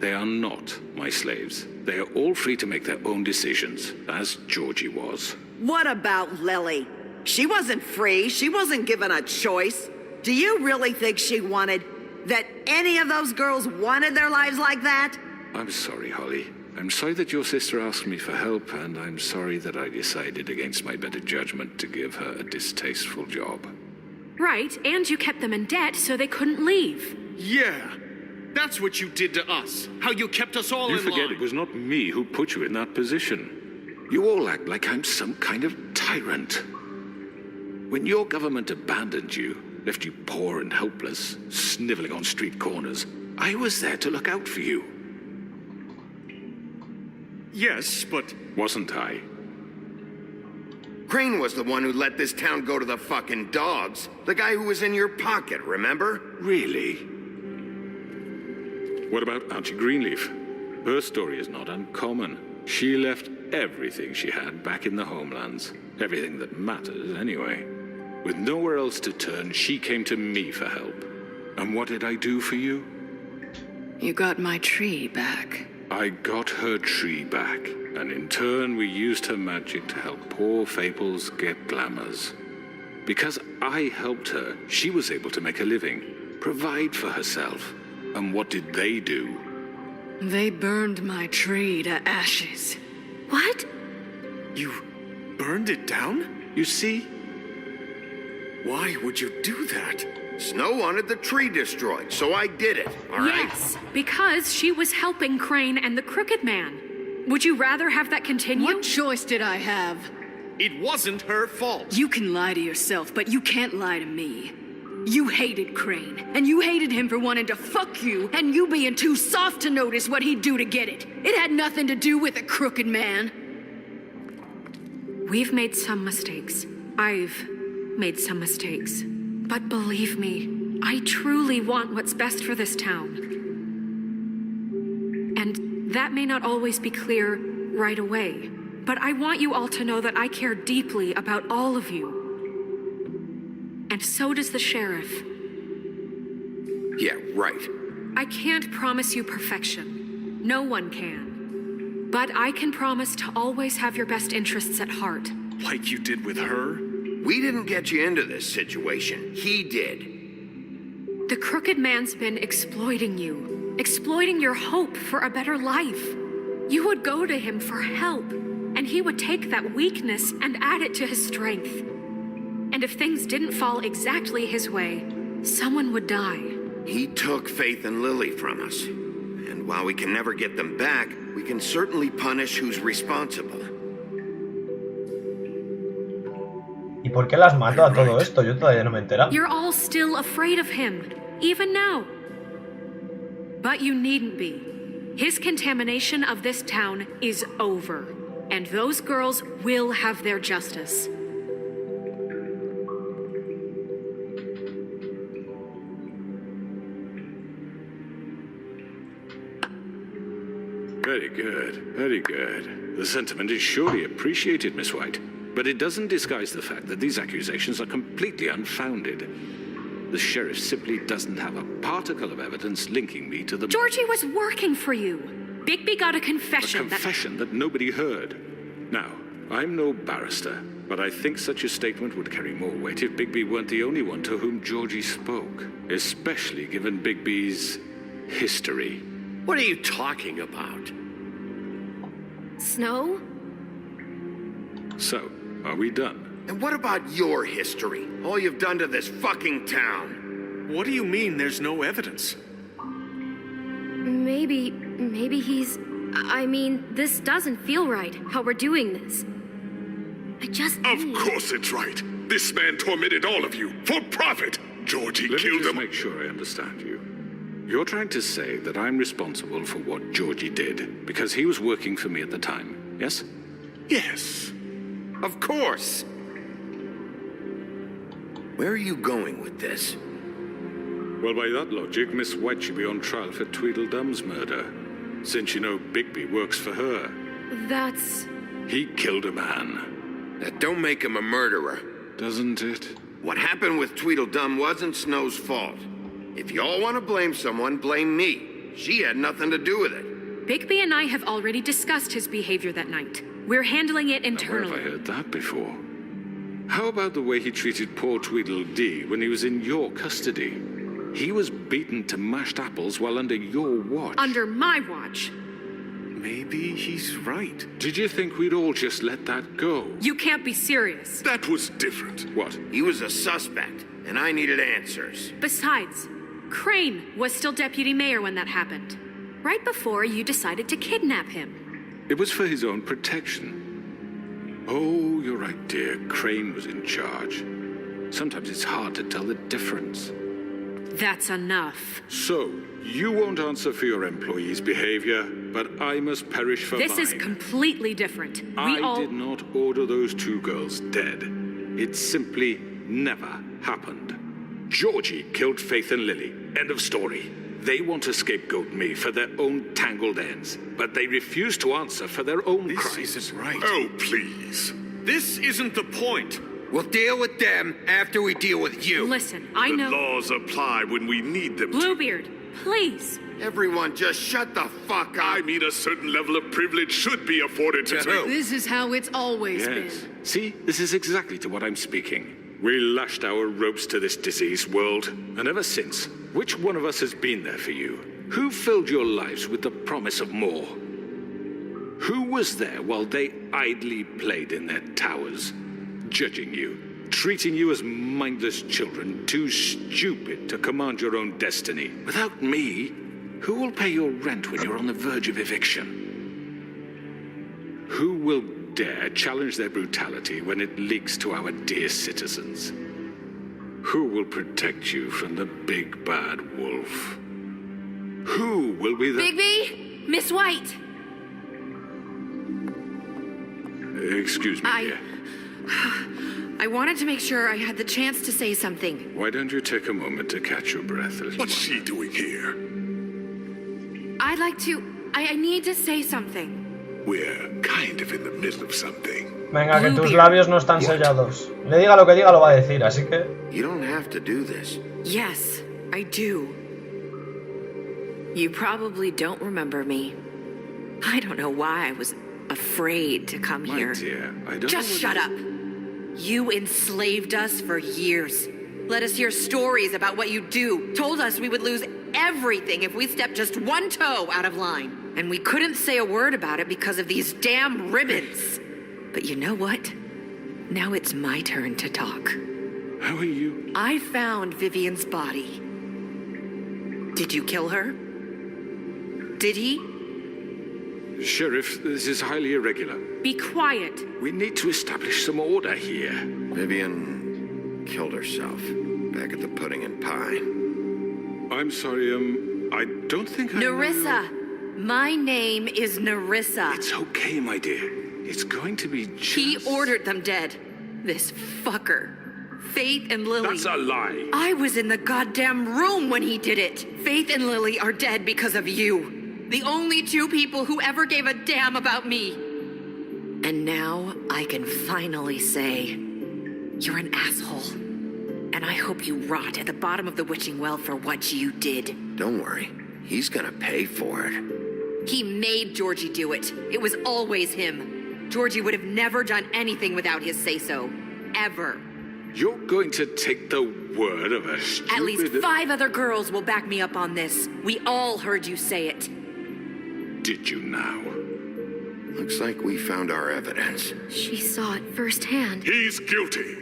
They are not my slaves. They are all free to make their own decisions, as Georgie was. What about Lily? She wasn't free. She wasn't given a choice. Do you really think she wanted... that any of those girls wanted their lives like that? I'm sorry, Holly. I'm sorry that your sister asked me for help, and I'm sorry that I decided against my better judgment to give her a distasteful job. Right, and you kept them in debt so they couldn't leave. Yeah, that's what you did to us. How you kept us all in line. You forget it was not me who put you in that position. You all act like I'm some kind of tyrant. When your government abandoned you, left you poor and helpless, sniveling on street corners, I was there to look out for you. Yes, but... Wasn't I? Crane was the one who let this town go to the fucking dogs. The guy who was in your pocket, remember? Really? What about Auntie Greenleaf? Her story is not uncommon. She left everything she had back in the homelands. Everything that matters, anyway. With nowhere else to turn, she came to me for help. And what did I do for you? You got my tree back. I got her tree back, and in turn we used her magic to help poor Fables get glamours. Because I helped her, she was able to make a living, provide for herself. And what did they do? They burned my tree to ashes. What? You burned it down? You see? Why would you do that? Snow wanted the tree destroyed, so I did it, all right? Yes, because she was helping Crane and the Crooked Man. Would you rather have that continue? What choice did I have? It wasn't her fault. You can lie to yourself, but you can't lie to me. You hated Crane, and you hated him for wanting to fuck you, and you being too soft to notice what he'd do to get it. It had nothing to do with the Crooked Man. We've made some mistakes. I've made some mistakes. But believe me, I truly want what's best for this town. And that may not always be clear right away, but I want you all to know that I care deeply about all of you. And so does the sheriff. Yeah, right. I can't promise you perfection. No one can. But I can promise to always have your best interests at heart. Like you did with her? We didn't get you into this situation. He did. The Crooked Man's been exploiting you. Exploiting your hope for a better life. You would go to him for help, and he would take that weakness and add it to his strength. And if things didn't fall exactly his way, someone would die. He took Faith and Lily from us. And while we can never get them back, we can certainly punish who's responsible. ¿Y por qué las mató a todo esto? Yo todavía no me he enterado. You're all still afraid of him, even now. But you needn't be. His contamination of this town is over, and those girls will have their justice. Very good, very good. The sentiment is surely appreciated, Miss White. But it doesn't disguise the fact that these accusations are completely unfounded. The sheriff simply doesn't have a particle of evidence linking me to the... Georgie was working for you. Bigby got a confession. A confession that nobody heard. Now, I'm no barrister, but I think such a statement would carry more weight if Bigby weren't the only one to whom Georgie spoke. Especially given Bigby's history. What are you talking about? Snow? So, are we done? And what about your history? All you've done to this fucking town? What do you mean there's no evidence? Maybe he's... I mean, this doesn't feel right, how we're doing this. Of course it's right. This man tormented all of you, for profit. Georgie killed them. Let me just make sure I understand you. You're trying to say that I'm responsible for what Georgie did, because he was working for me at the time, yes? Yes. Of course. Where are you going with this? Well, by that logic, Miss White should be on trial for Tweedledum's murder, since you know Bigby works for her. That's... He killed a man. That don't make him a murderer. Doesn't it? What happened with Tweedledum wasn't Snow's fault. If y'all want to blame someone, blame me. She had nothing to do with it. Bigby and I have already discussed his behavior that night. We're handling it internally. Where have I heard that before? How about the way he treated poor Tweedledee when he was in your custody? He was beaten to mashed apples while under your watch. Under my watch. Maybe he's right. Did you think we'd all just let that go? You can't be serious. That was different. What? He was a suspect, and I needed answers. Besides, Crane was still deputy mayor when that happened. Right before you decided to kidnap him. It was for his own protection. Oh, you're right, dear. Crane was in charge. Sometimes it's hard to tell the difference. That's enough. So, you won't answer for your employees' behavior, but I must perish for mine. This is completely different. I did not order those two girls dead. It simply never happened. Georgie killed Faith and Lily. End of story. They want to scapegoat me for their own tangled ends, but they refuse to answer for their own crimes. This isn't right. Oh, please. This isn't the point. We'll deal with them after we deal with you. Listen, I know... The laws apply when we need them Bluebeard, please. Everyone just shut the fuck up. I mean, a certain level of privilege should be afforded to me. This is how it's always Yes. been. See, this is exactly to what I'm speaking. We lashed our ropes to this diseased world, and ever since, which one of us has been there for you? Who filled your lives with the promise of more? Who was there while they idly played in their towers, judging you, treating you as mindless children, too stupid to command your own destiny? Without me, who will pay your rent when you're on the verge of eviction? Who will dare challenge their brutality when it leaks to our dear citizens? Who will protect you from the big bad wolf? Who will be the... Bigby? Miss White! Excuse me, dear. I wanted to make sure I had the chance to say something. Why don't you take a moment to catch your breath a little? What's she doing here? I'd like to... I need to say something. We're kind of in the middle of something. Venga, que tus labios no están sellados. Le diga lo que diga, lo va a decir, así que... You don't have to do this. Yes, I do. You probably don't remember me. I don't know why I was afraid to come My here. dear, I don't Just know shut up. You enslaved us for years. Let us hear stories about what you do. Told us we would lose everything if we stepped just one toe out of line. And we couldn't say a word about it because of these damn ribbons. But you know what? Now it's my turn to talk. How are you? I found Vivian's body. Did you kill her? Did he? Sheriff, this is highly irregular. Be quiet. We need to establish some order here. Vivian killed herself back at the Pudding and Pie. I'm sorry, I don't think I... Nerissa. My name is Nerissa. It's okay, my dear. It's going to be just... He ordered them dead. This fucker. Faith and Lily. That's a lie. I was in the goddamn room when he did it. Faith and Lily are dead because of you. The only two people who ever gave a damn about me. And now I can finally say, you're an asshole. And I hope you rot at the bottom of the witching well for what you did. Don't worry. He's gonna pay for it. He made Georgie do it. It was always him. Georgie would have never done anything without his say-so. Ever. You're going to take the word of a stupid... At least 5 other girls will back me up on this. We all heard you say it. Did you now? Looks like we found our evidence. She saw it firsthand. He's guilty.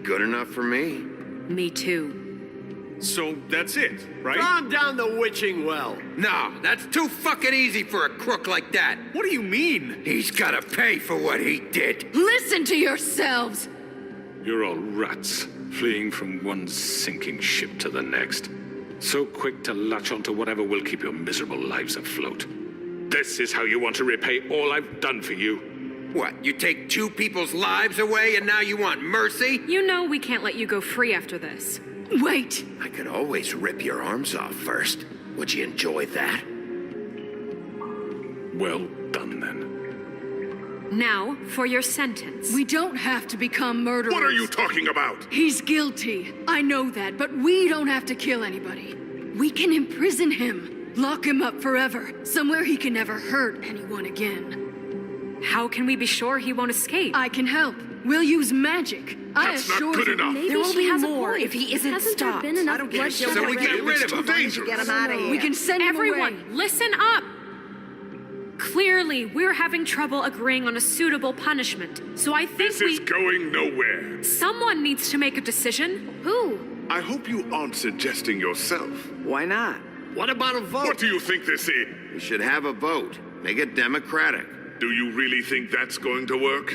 Good enough for me. Me too. So that's it, right? Calm down the witching well. No, that's too fucking easy for a crook like that. What do you mean? He's gotta pay for what he did. Listen to yourselves! You're all rats, fleeing from one sinking ship to the next. So quick to latch onto whatever will keep your miserable lives afloat. This is how you want to repay all I've done for you. What, you take 2 people's lives away and now you want mercy? You know we can't let you go free after this. Wait! I could always rip your arms off first. Would you enjoy that? Well done, then. Now, for your sentence. We don't have to become murderers. What are you talking about? He's guilty. I know that, but we don't have to kill anybody. We can imprison him. Lock him up forever. Somewhere he can never hurt anyone again. How can we be sure he won't escape? I can help. We'll use magic. That's not good enough. Maybe There will he be has a more point. if he isn't Hasn't there stopped. been enough I don't care. bloodshed So we get already? rid of him. Get him out of here. We can send him Everyone, away. listen up! Clearly, we're having trouble agreeing on a suitable punishment. So I think This is going nowhere. someone needs to make a decision. Who? I hope you aren't suggesting yourself. Why not? What about a vote? What do you think this is? We should have a vote. Make it democratic. Do you really think that's going to work?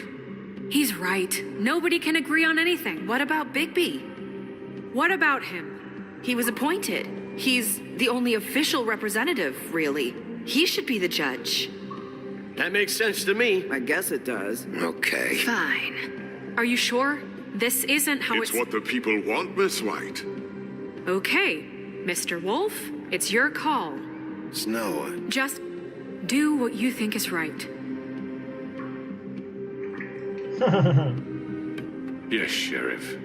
He's right. Nobody can agree on anything. What about Bigby? What about him? He was appointed. He's the only official representative, really. He should be the judge. That makes sense to me. I guess it does. Okay. Fine. Are you sure? This isn't how It's what the people want, Miss White. Okay, Mr. Wolf, it's your call. Snow. Just do what you think is right. Yes, Sheriff.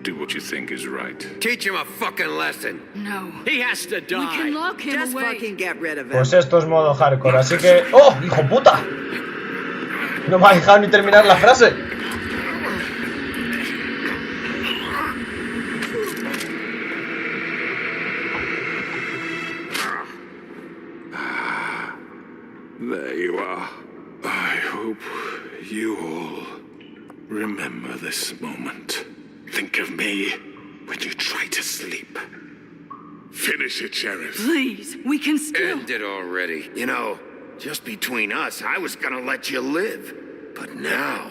Do what you think is right. Teach him a fucking lesson. No. He has to die. We can lock him Just away. fucking get rid of him. Pues esto es modo hardcore, así que... ¡Oh, hijo puta! No me ha dejado ni terminar la frase. There you are. I hope you all remember this moment. Think of me when you try to sleep. Finish it, Sheriff. Please, we can still... End it already. You know, just between us, I was gonna let you live. But now...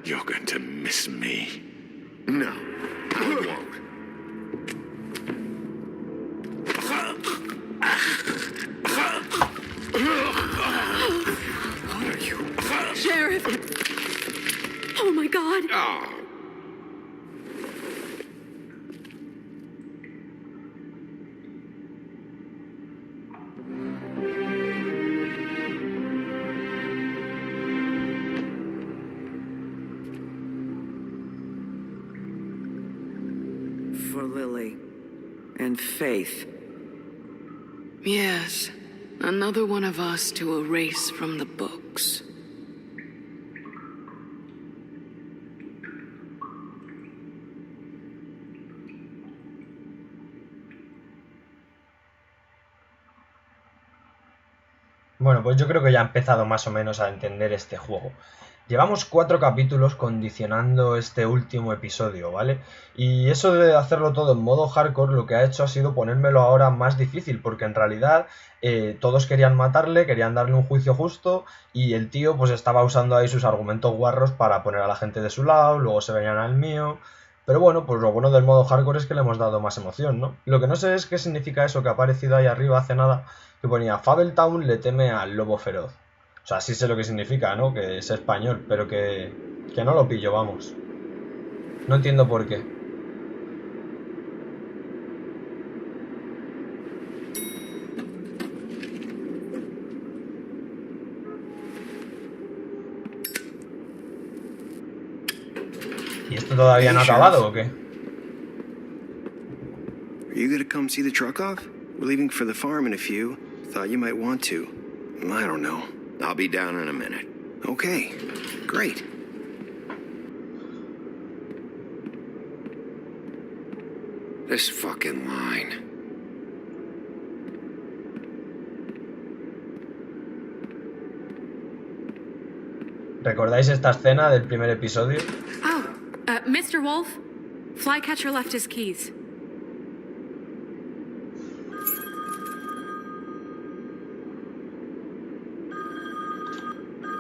You're going to miss me. No, I won't. Sheriff! Oh my god! Oh. For Lily. And Faith. Yes, another one of us to erase from the books. Bueno, pues yo creo que ya he empezado más o menos a entender este juego. Llevamos 4 capítulos condicionando este último episodio, ¿vale? Y eso de hacerlo todo en modo hardcore lo que ha hecho ha sido ponérmelo ahora más difícil, porque en realidad todos querían matarle, querían darle un juicio justo y el tío pues estaba usando ahí sus argumentos guarros para poner a la gente de su lado, luego se venían al mío... Pero bueno, pues lo bueno del modo hardcore es que le hemos dado más emoción, ¿no? Lo que no sé es qué significa eso que ha aparecido ahí arriba hace nada, que ponía Fabletown le teme al lobo feroz. O sea, sí sé lo que significa, ¿no? Que es español, pero que no lo pillo, vamos. No entiendo por qué. ¿Y esto todavía no ha acabado o qué? Are you gonna come see the truck off? We're leaving for the farm in a few. Thought you might want to. I don't know. I'll be down in a minute. Okay, great. This fucking line. ¿Recordáis esta escena del primer episodio? Oh, Mr. Wolf, Flycatcher left his keys.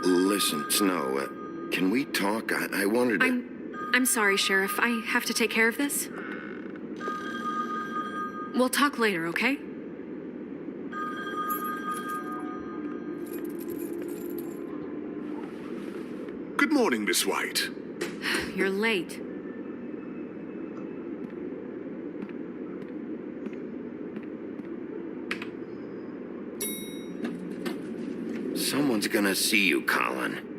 Listen, Snow, can we talk? I wanted to... I'm sorry, Sheriff. I have to take care of this. We'll talk later, okay? Good morning, Miss White. You're late. Someone's gonna see you, Colin.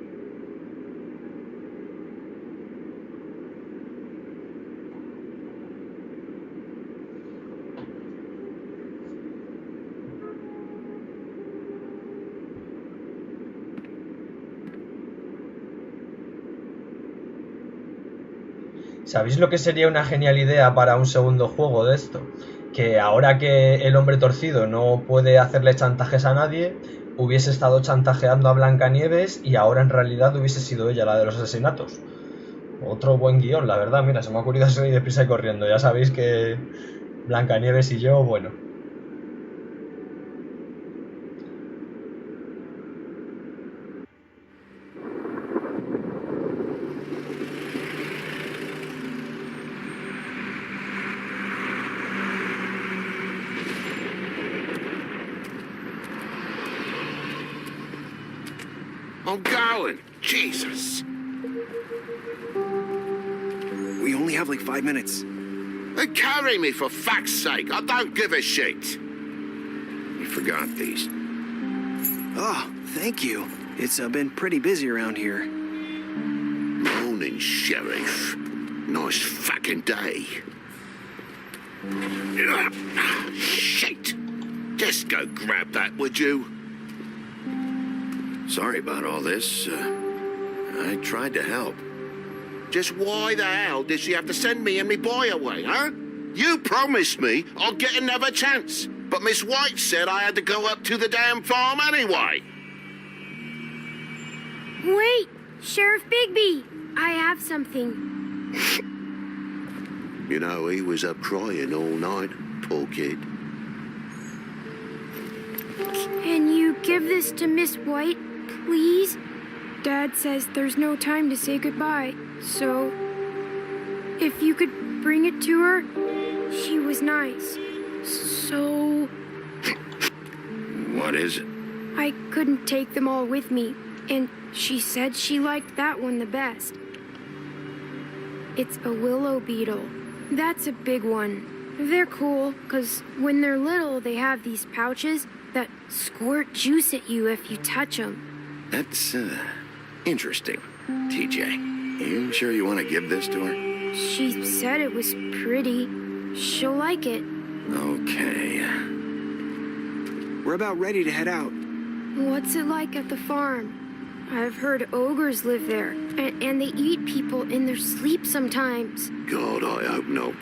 ¿Sabéis lo que sería una genial idea para un segundo juego de esto? Que ahora que el hombre torcido no puede hacerle chantajes a nadie, hubiese estado chantajeando a Blancanieves y ahora en realidad hubiese sido ella la de los asesinatos. Otro buen guión, la verdad. Mira, se me ha ocurrido así deprisa y corriendo. Ya sabéis que Blancanieves y yo, bueno. I'm going. Jesus. We only have like 5 minutes. They carry me for fuck's sake. I don't give a shit. You forgot these. Oh, thank you. It's been pretty busy around here. Morning, Sheriff. Nice fucking day. Shit. Just go grab that, would you? Sorry about all this. I tried to help. Just why the hell did she have to send me and me boy away, huh? You promised me I'll get another chance, but Miss White said I had to go up to the damn farm anyway. Wait, Sheriff Bigby, I have something. You know, he was up crying all night, poor kid. Can you give this to Miss White, please? Dad says there's no time to say goodbye, so if you could bring it to her, she was nice. So... What is it? I couldn't take them all with me, and she said she liked that one the best. It's a willow beetle. That's a big one. They're cool, because when they're little, they have these pouches that squirt juice at you if you touch them. That's, interesting. TJ, you sure you want to give this to her? She said it was pretty. She'll like it. Okay. We're about ready to head out. What's it like at the farm? I've heard ogres live there, and they eat people in their sleep sometimes. God, I hope not.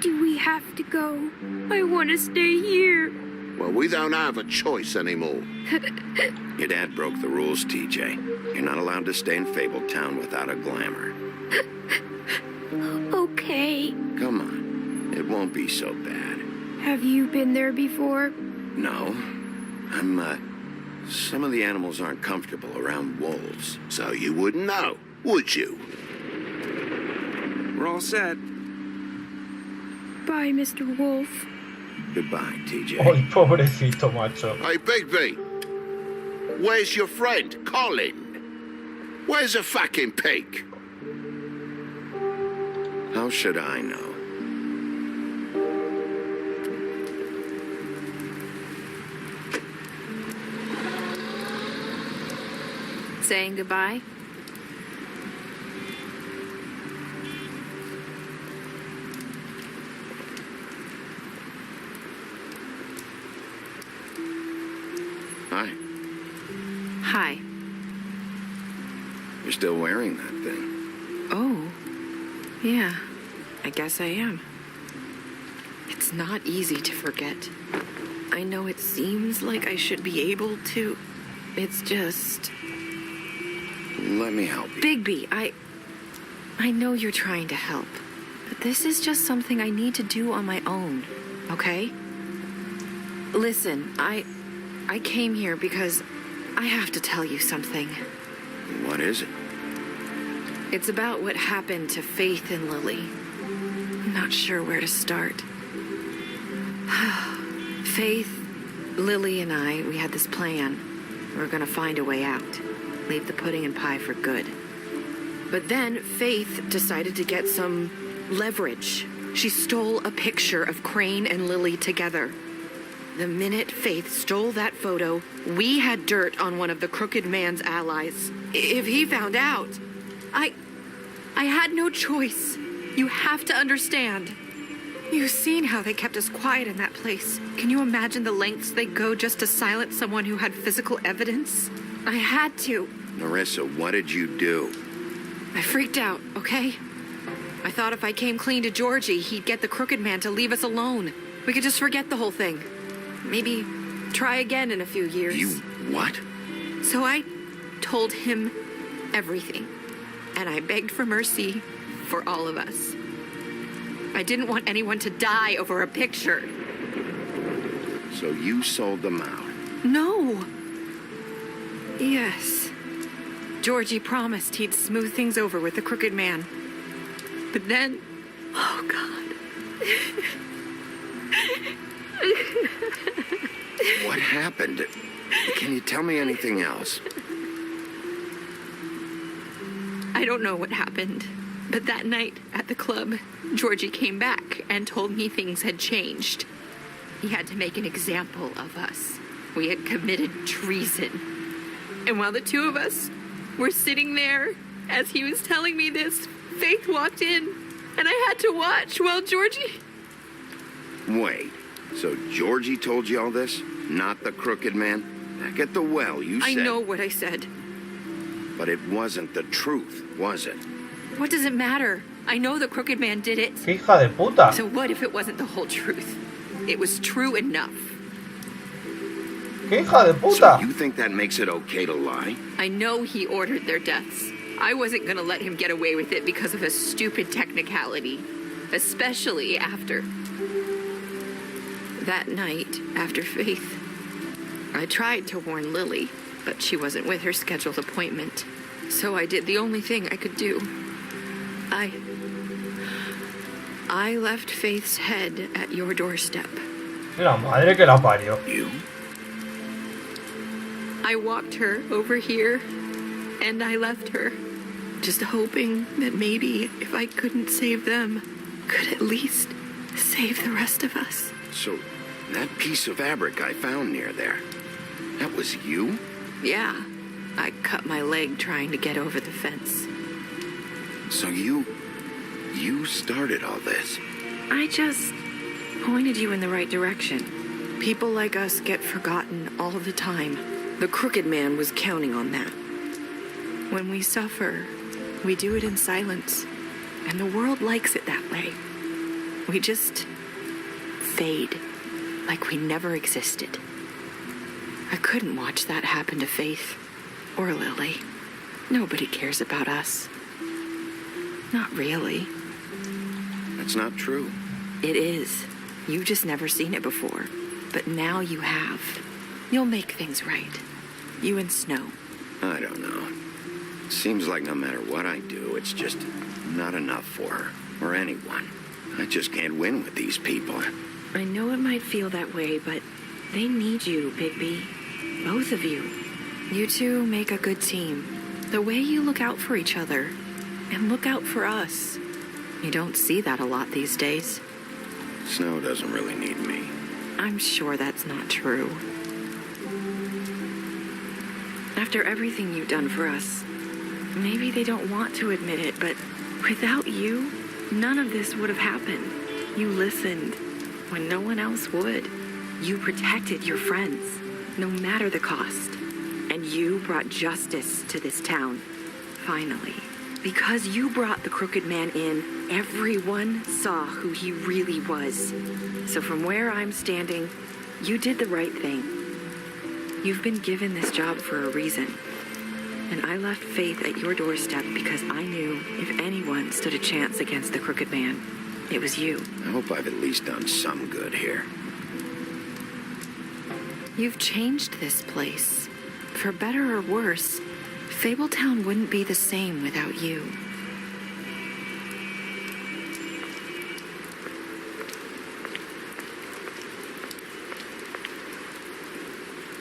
Do we have to go? I want to stay here. Well, we don't have a choice anymore. Your dad broke the rules, TJ. You're not allowed to stay in Fabletown without a glamour. Okay. Come on. It won't be so bad. Have you been there before? No. Some of the animals aren't comfortable around wolves, so you wouldn't know, would you? We're all set. Bye, Mr. Wolf. Goodbye, TJ. Ay, pobrecito, macho. Hey, Bigby. Where's your friend, Colin? Where's the fucking pig? How should I know? Saying goodbye? Hi. Hi. You're still wearing that thing. Oh, yeah, I guess I am. It's not easy to forget. I know it seems like I should be able to. It's just... Let me help you. Bigby, I know you're trying to help, but this is just something I need to do on my own, okay? Listen, I came here because I have to tell you something. What is it? It's about what happened to Faith and Lily. I'm not sure where to start. Faith, Lily, and we had this plan. We were gonna find a way out. Leave the pudding and pie for good. But then Faith decided to get some leverage. She stole a picture of Crane and Lily together. The minute Faith stole that photo, we had dirt on one of the crooked man's allies. If he found out, I had no choice. You have to understand. You've seen how they kept us quiet in that place. Can you imagine the lengths they go just to silence someone who had physical evidence? I had to. Marissa, what did you do? I freaked out, okay? I thought if I came clean to Georgie, he'd get the crooked man to leave us alone. We could just forget the whole thing. Maybe try again in a few years. You what? So I told him everything. And I begged for mercy for all of us. I didn't want anyone to die over a picture. So you sold them out? No. Yes. Georgie promised he'd smooth things over with the crooked man. But then... Oh, God. What happened? Can you tell me anything else? I don't know what happened. But that night at the club, Georgie came back and told me things had changed. He had to make an example of us. We had committed treason. And while the two of us were sitting there, as he was telling me this, Faith walked in, and I had to watch while Georgie... Wait, so Georgie told you all this? Not the crooked man? Back at the well, you said... I know what I said. But it wasn't the truth, was it? What does it matter? I know the crooked man did it. Hija de puta. So what if it wasn't the whole truth? It was true enough. ¿Qué hija de puta? So you think that makes it okay to lie? I know he ordered their deaths. I wasn't gonna let him get away with it because of a stupid technicality. Especially after... That night, after Faith, I tried to warn Lily, but she wasn't with her scheduled appointment. So I did the only thing I could do. I left Faith's head at your doorstep. La madre que la parió. You? I walked her over here, and I left her, just hoping that maybe if I couldn't save them, could at least save the rest of us. So, that piece of fabric I found near there, that was you? Yeah, I cut my leg trying to get over the fence. So you started all this? I just pointed you in the right direction. People like us get forgotten all the time. The crooked man was counting on that. When we suffer, we do it in silence, and the world likes it that way. We just fade, like we never existed. I couldn't watch that happen to Faith or Lily. Nobody cares about us. Not really. That's not true. It is. You've just never seen it before. But now you have. You'll make things right. You and Snow. I don't know. Seems like no matter what I do, it's just not enough for her, or anyone. I just can't win with these people. I know it might feel that way, but they need you, Bigby. Both of you. You two make a good team. The way you look out for each other, and look out for us. You don't see that a lot these days. Snow doesn't really need me. I'm sure that's not true. After everything you've done for us, maybe they don't want to admit it, but without you, none of this would have happened. You listened when no one else would. You protected your friends, no matter the cost. And you brought justice to this town, finally. Because you brought the crooked man in, everyone saw who he really was. So from where I'm standing, you did the right thing. You've been given this job for a reason. And I left Faith at your doorstep because I knew if anyone stood a chance against the crooked man, it was you. I hope I've at least done some good here. You've changed this place. For better or worse, Fabletown wouldn't be the same without you.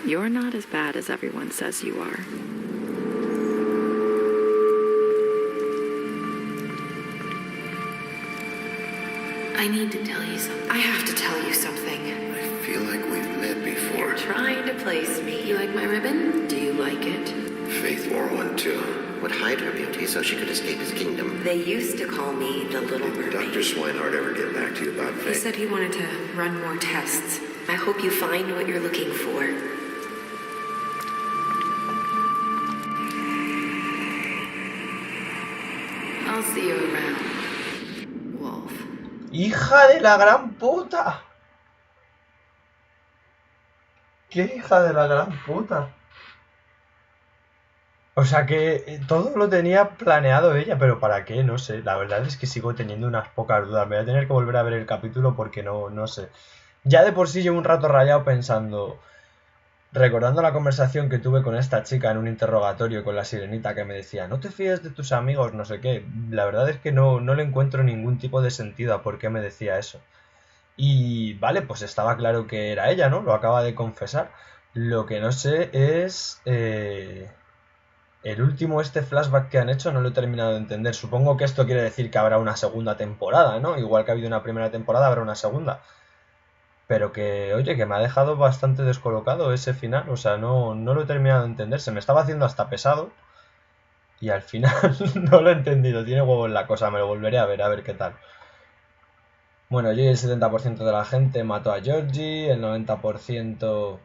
You're not as bad as everyone says you are. I need to tell you something. I have to tell you something. I feel like we've met before. You're trying to place me. You like my ribbon? Do you like it? Faith wore one too. Would hide her beauty so she could escape his kingdom. They used to call me the Little Did Mermaid. Dr. Swinehart ever get back to you about He Faith? said he wanted to run more tests. I hope you find what you're looking for. I'll see you around, Wolf. ¡Hija de la gran puta! ¡Qué hija de la gran puta! O sea que todo lo tenía planeado ella, pero ¿para qué? No sé. La verdad es que sigo teniendo unas pocas dudas. Me voy a tener que volver a ver el capítulo porque no sé. Ya de por sí llevo un rato rayado pensando... Recordando la conversación que tuve con esta chica en un interrogatorio con la sirenita que me decía no te fíes de tus amigos, no sé qué. La verdad es que no le encuentro ningún tipo de sentido a por qué me decía eso. Y vale, pues estaba claro que era ella, ¿no? Lo acaba de confesar. Lo que no sé es... el último flashback que han hecho no lo he terminado de entender. Supongo que esto quiere decir que habrá una segunda temporada, ¿no? Igual que ha habido una primera temporada, habrá una segunda. Pero que, oye, que me ha dejado bastante descolocado ese final. O sea, no lo he terminado de entender. Se me estaba haciendo hasta pesado. Y al final no lo he entendido. Tiene huevo en la cosa. Me lo volveré a ver qué tal. Bueno, yo y el 70% de la gente mató a Georgie. El 90%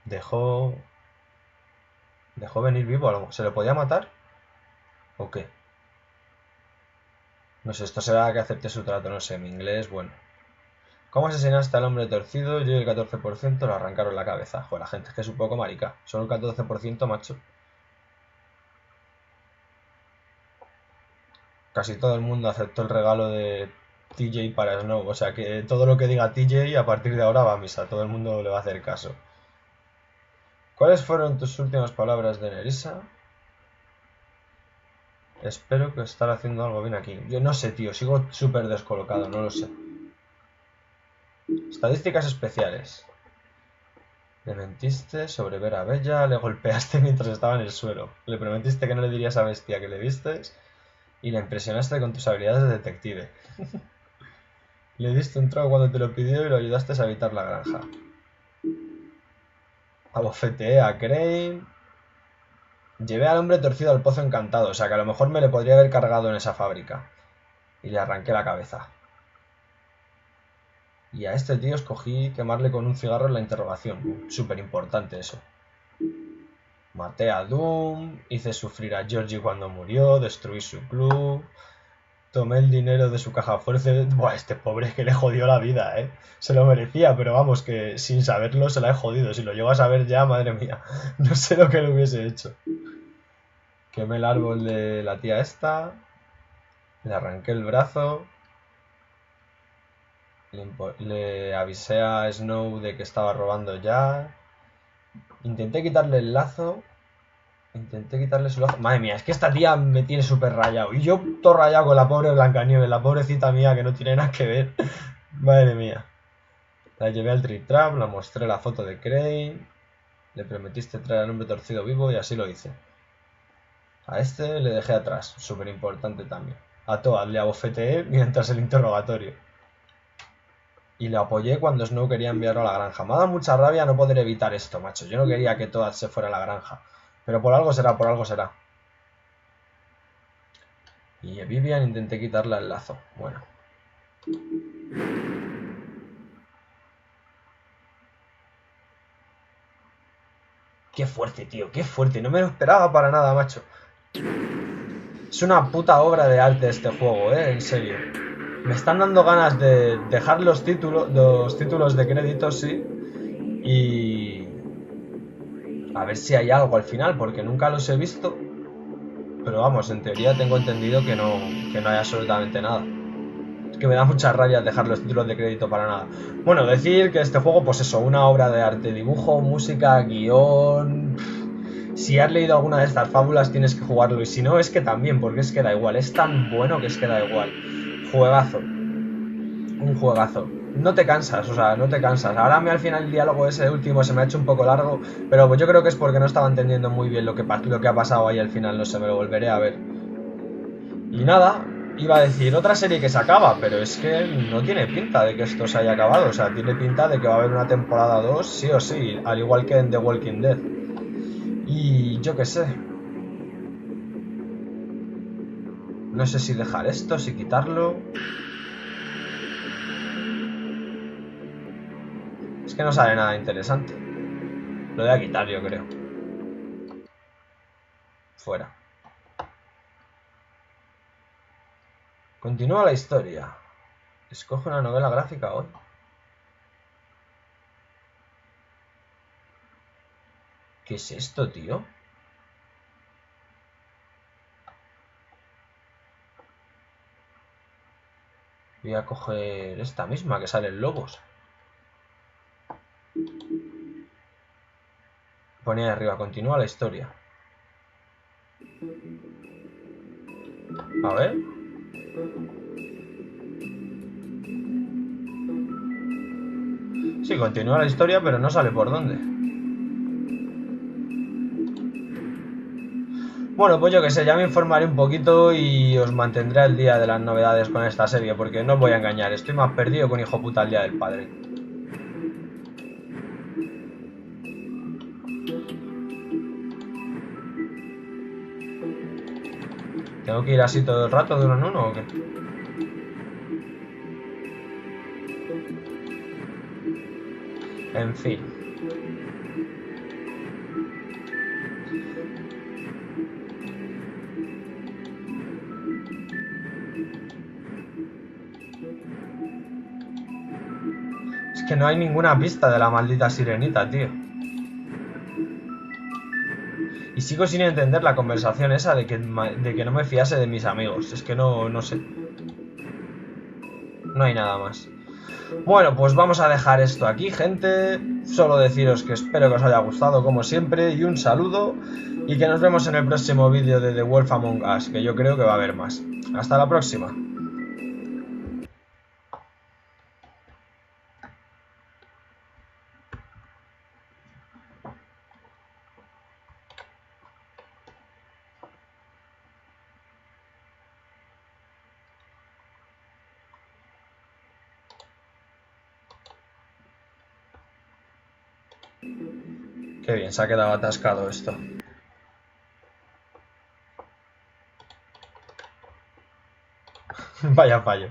dejó venir vivo. ¿Se le podía matar? ¿O qué? No sé, esto será que acepte su trato. No sé, mi inglés, bueno. ¿Cómo asesinaste al hombre torcido? Yo y el 14% le arrancaron la cabeza. Joder, la gente es que es un poco marica. Solo el 14%, macho. Casi todo el mundo aceptó el regalo de TJ para Snow. O sea que todo lo que diga TJ a partir de ahora va a misa. Todo el mundo le va a hacer caso. ¿Cuáles fueron tus últimas palabras de Nerissa? Espero que estar haciendo algo bien aquí. Yo no sé, tío. Sigo súper descolocado. No lo sé. Estadísticas especiales. Le mentiste sobre ver a Bella, le golpeaste mientras estaba en el suelo. Le prometiste que no le dirías a Bestia que le vistes y la impresionaste con tus habilidades de detective. Le diste un trago cuando te lo pidió y lo ayudaste a evitar la granja. Abofeteé a Crane. Llevé al hombre torcido al pozo encantado, o sea que a lo mejor me le podría haber cargado en esa fábrica. Y le arranqué la cabeza. Y a este tío escogí quemarle con un cigarro en la interrogación. Súper importante eso. Maté a Doom, hice sufrir a Georgie cuando murió, destruí su club, tomé el dinero de su caja fuerte. Buah, este pobre que le jodió la vida, ¿eh? Se lo merecía, pero vamos, que sin saberlo se la he jodido. Si lo llego a saber ya, madre mía, no sé lo que le hubiese hecho. Quemé el árbol de la tía esta, le arranqué el brazo... Le avisé a Snow de que estaba robando ya. Intenté quitarle el lazo. Intenté quitarle su lazo. Madre mía, es que esta tía me tiene súper rayado. Y yo todo rayado con la pobre Blancanieves, la pobrecita mía que no tiene nada que ver. Madre mía. La llevé al Trip Trap, la mostré la foto de Crane. Le prometiste traer al hombre torcido vivo y así lo hice. A este le dejé atrás, súper importante también. A Toad le abofeteé mientras el interrogatorio. Y le apoyé cuando Snow quería enviarlo a la granja. Me ha dado mucha rabia no poder evitar esto, macho. Yo no quería que Toad se fuera a la granja. Pero por algo será, por algo será. Y a Vivian intenté quitarle el lazo. Bueno. Qué fuerte, tío, qué fuerte. No me lo esperaba para nada, macho. Es una puta obra de arte este juego, en serio. Me están dando ganas de dejar los títulos de créditos, sí. Y... a ver si hay algo al final, porque nunca los he visto. Pero vamos, en teoría tengo entendido que no hay absolutamente nada. Es que me da mucha rabia dejar los títulos de crédito para nada. Bueno, decir que este juego, pues eso, una obra de arte. Dibujo, música, guión... Si has leído alguna de estas fábulas tienes que jugarlo. Y si no, es que también, porque es que da igual. Es tan bueno que es que da igual. Juegazo. Un juegazo. No te cansas, o sea, no te cansas. Ahora a mí al final el diálogo ese último se me ha hecho un poco largo, pero pues yo creo que es porque no estaba entendiendo muy bien lo que ha pasado ahí al final, no sé, me lo volveré a ver. Y nada, Iba a decir otra serie que se acaba, pero es que no tiene pinta de que esto se haya acabado. O sea, tiene pinta de que va a haber una temporada 2 sí o sí, al igual que en The Walking Dead. Y yo qué sé. No sé si dejar esto, si quitarlo. Es que no sale nada interesante. Lo voy a quitar, yo creo. Fuera. Continúa la historia. Escoge una novela gráfica hoy. ¿Qué es esto, tío? Voy a coger esta misma que salen lobos. Ponía ahí arriba, continúa la historia. A ver. Sí, continúa la historia, pero no sale por dónde. Bueno, pues yo que sé, ya me informaré un poquito y os mantendré al día de las novedades con esta serie, porque no os voy a engañar, estoy más perdido que un hijo puta al día del padre. ¿Tengo que ir así todo el rato de uno en uno o qué? En fin. Es que no hay ninguna pista de la maldita sirenita, tío. Y sigo sin entender la conversación esa de que no me fiase de mis amigos. Es que no sé. No hay nada más. Bueno, pues vamos a dejar esto aquí, gente. Solo deciros que espero que os haya gustado como siempre y un saludo. Y que nos vemos en el próximo vídeo de The Wolf Among Us, que yo creo que va a haber más. Hasta la próxima. Qué bien, se ha quedado atascado esto. Vaya fallo.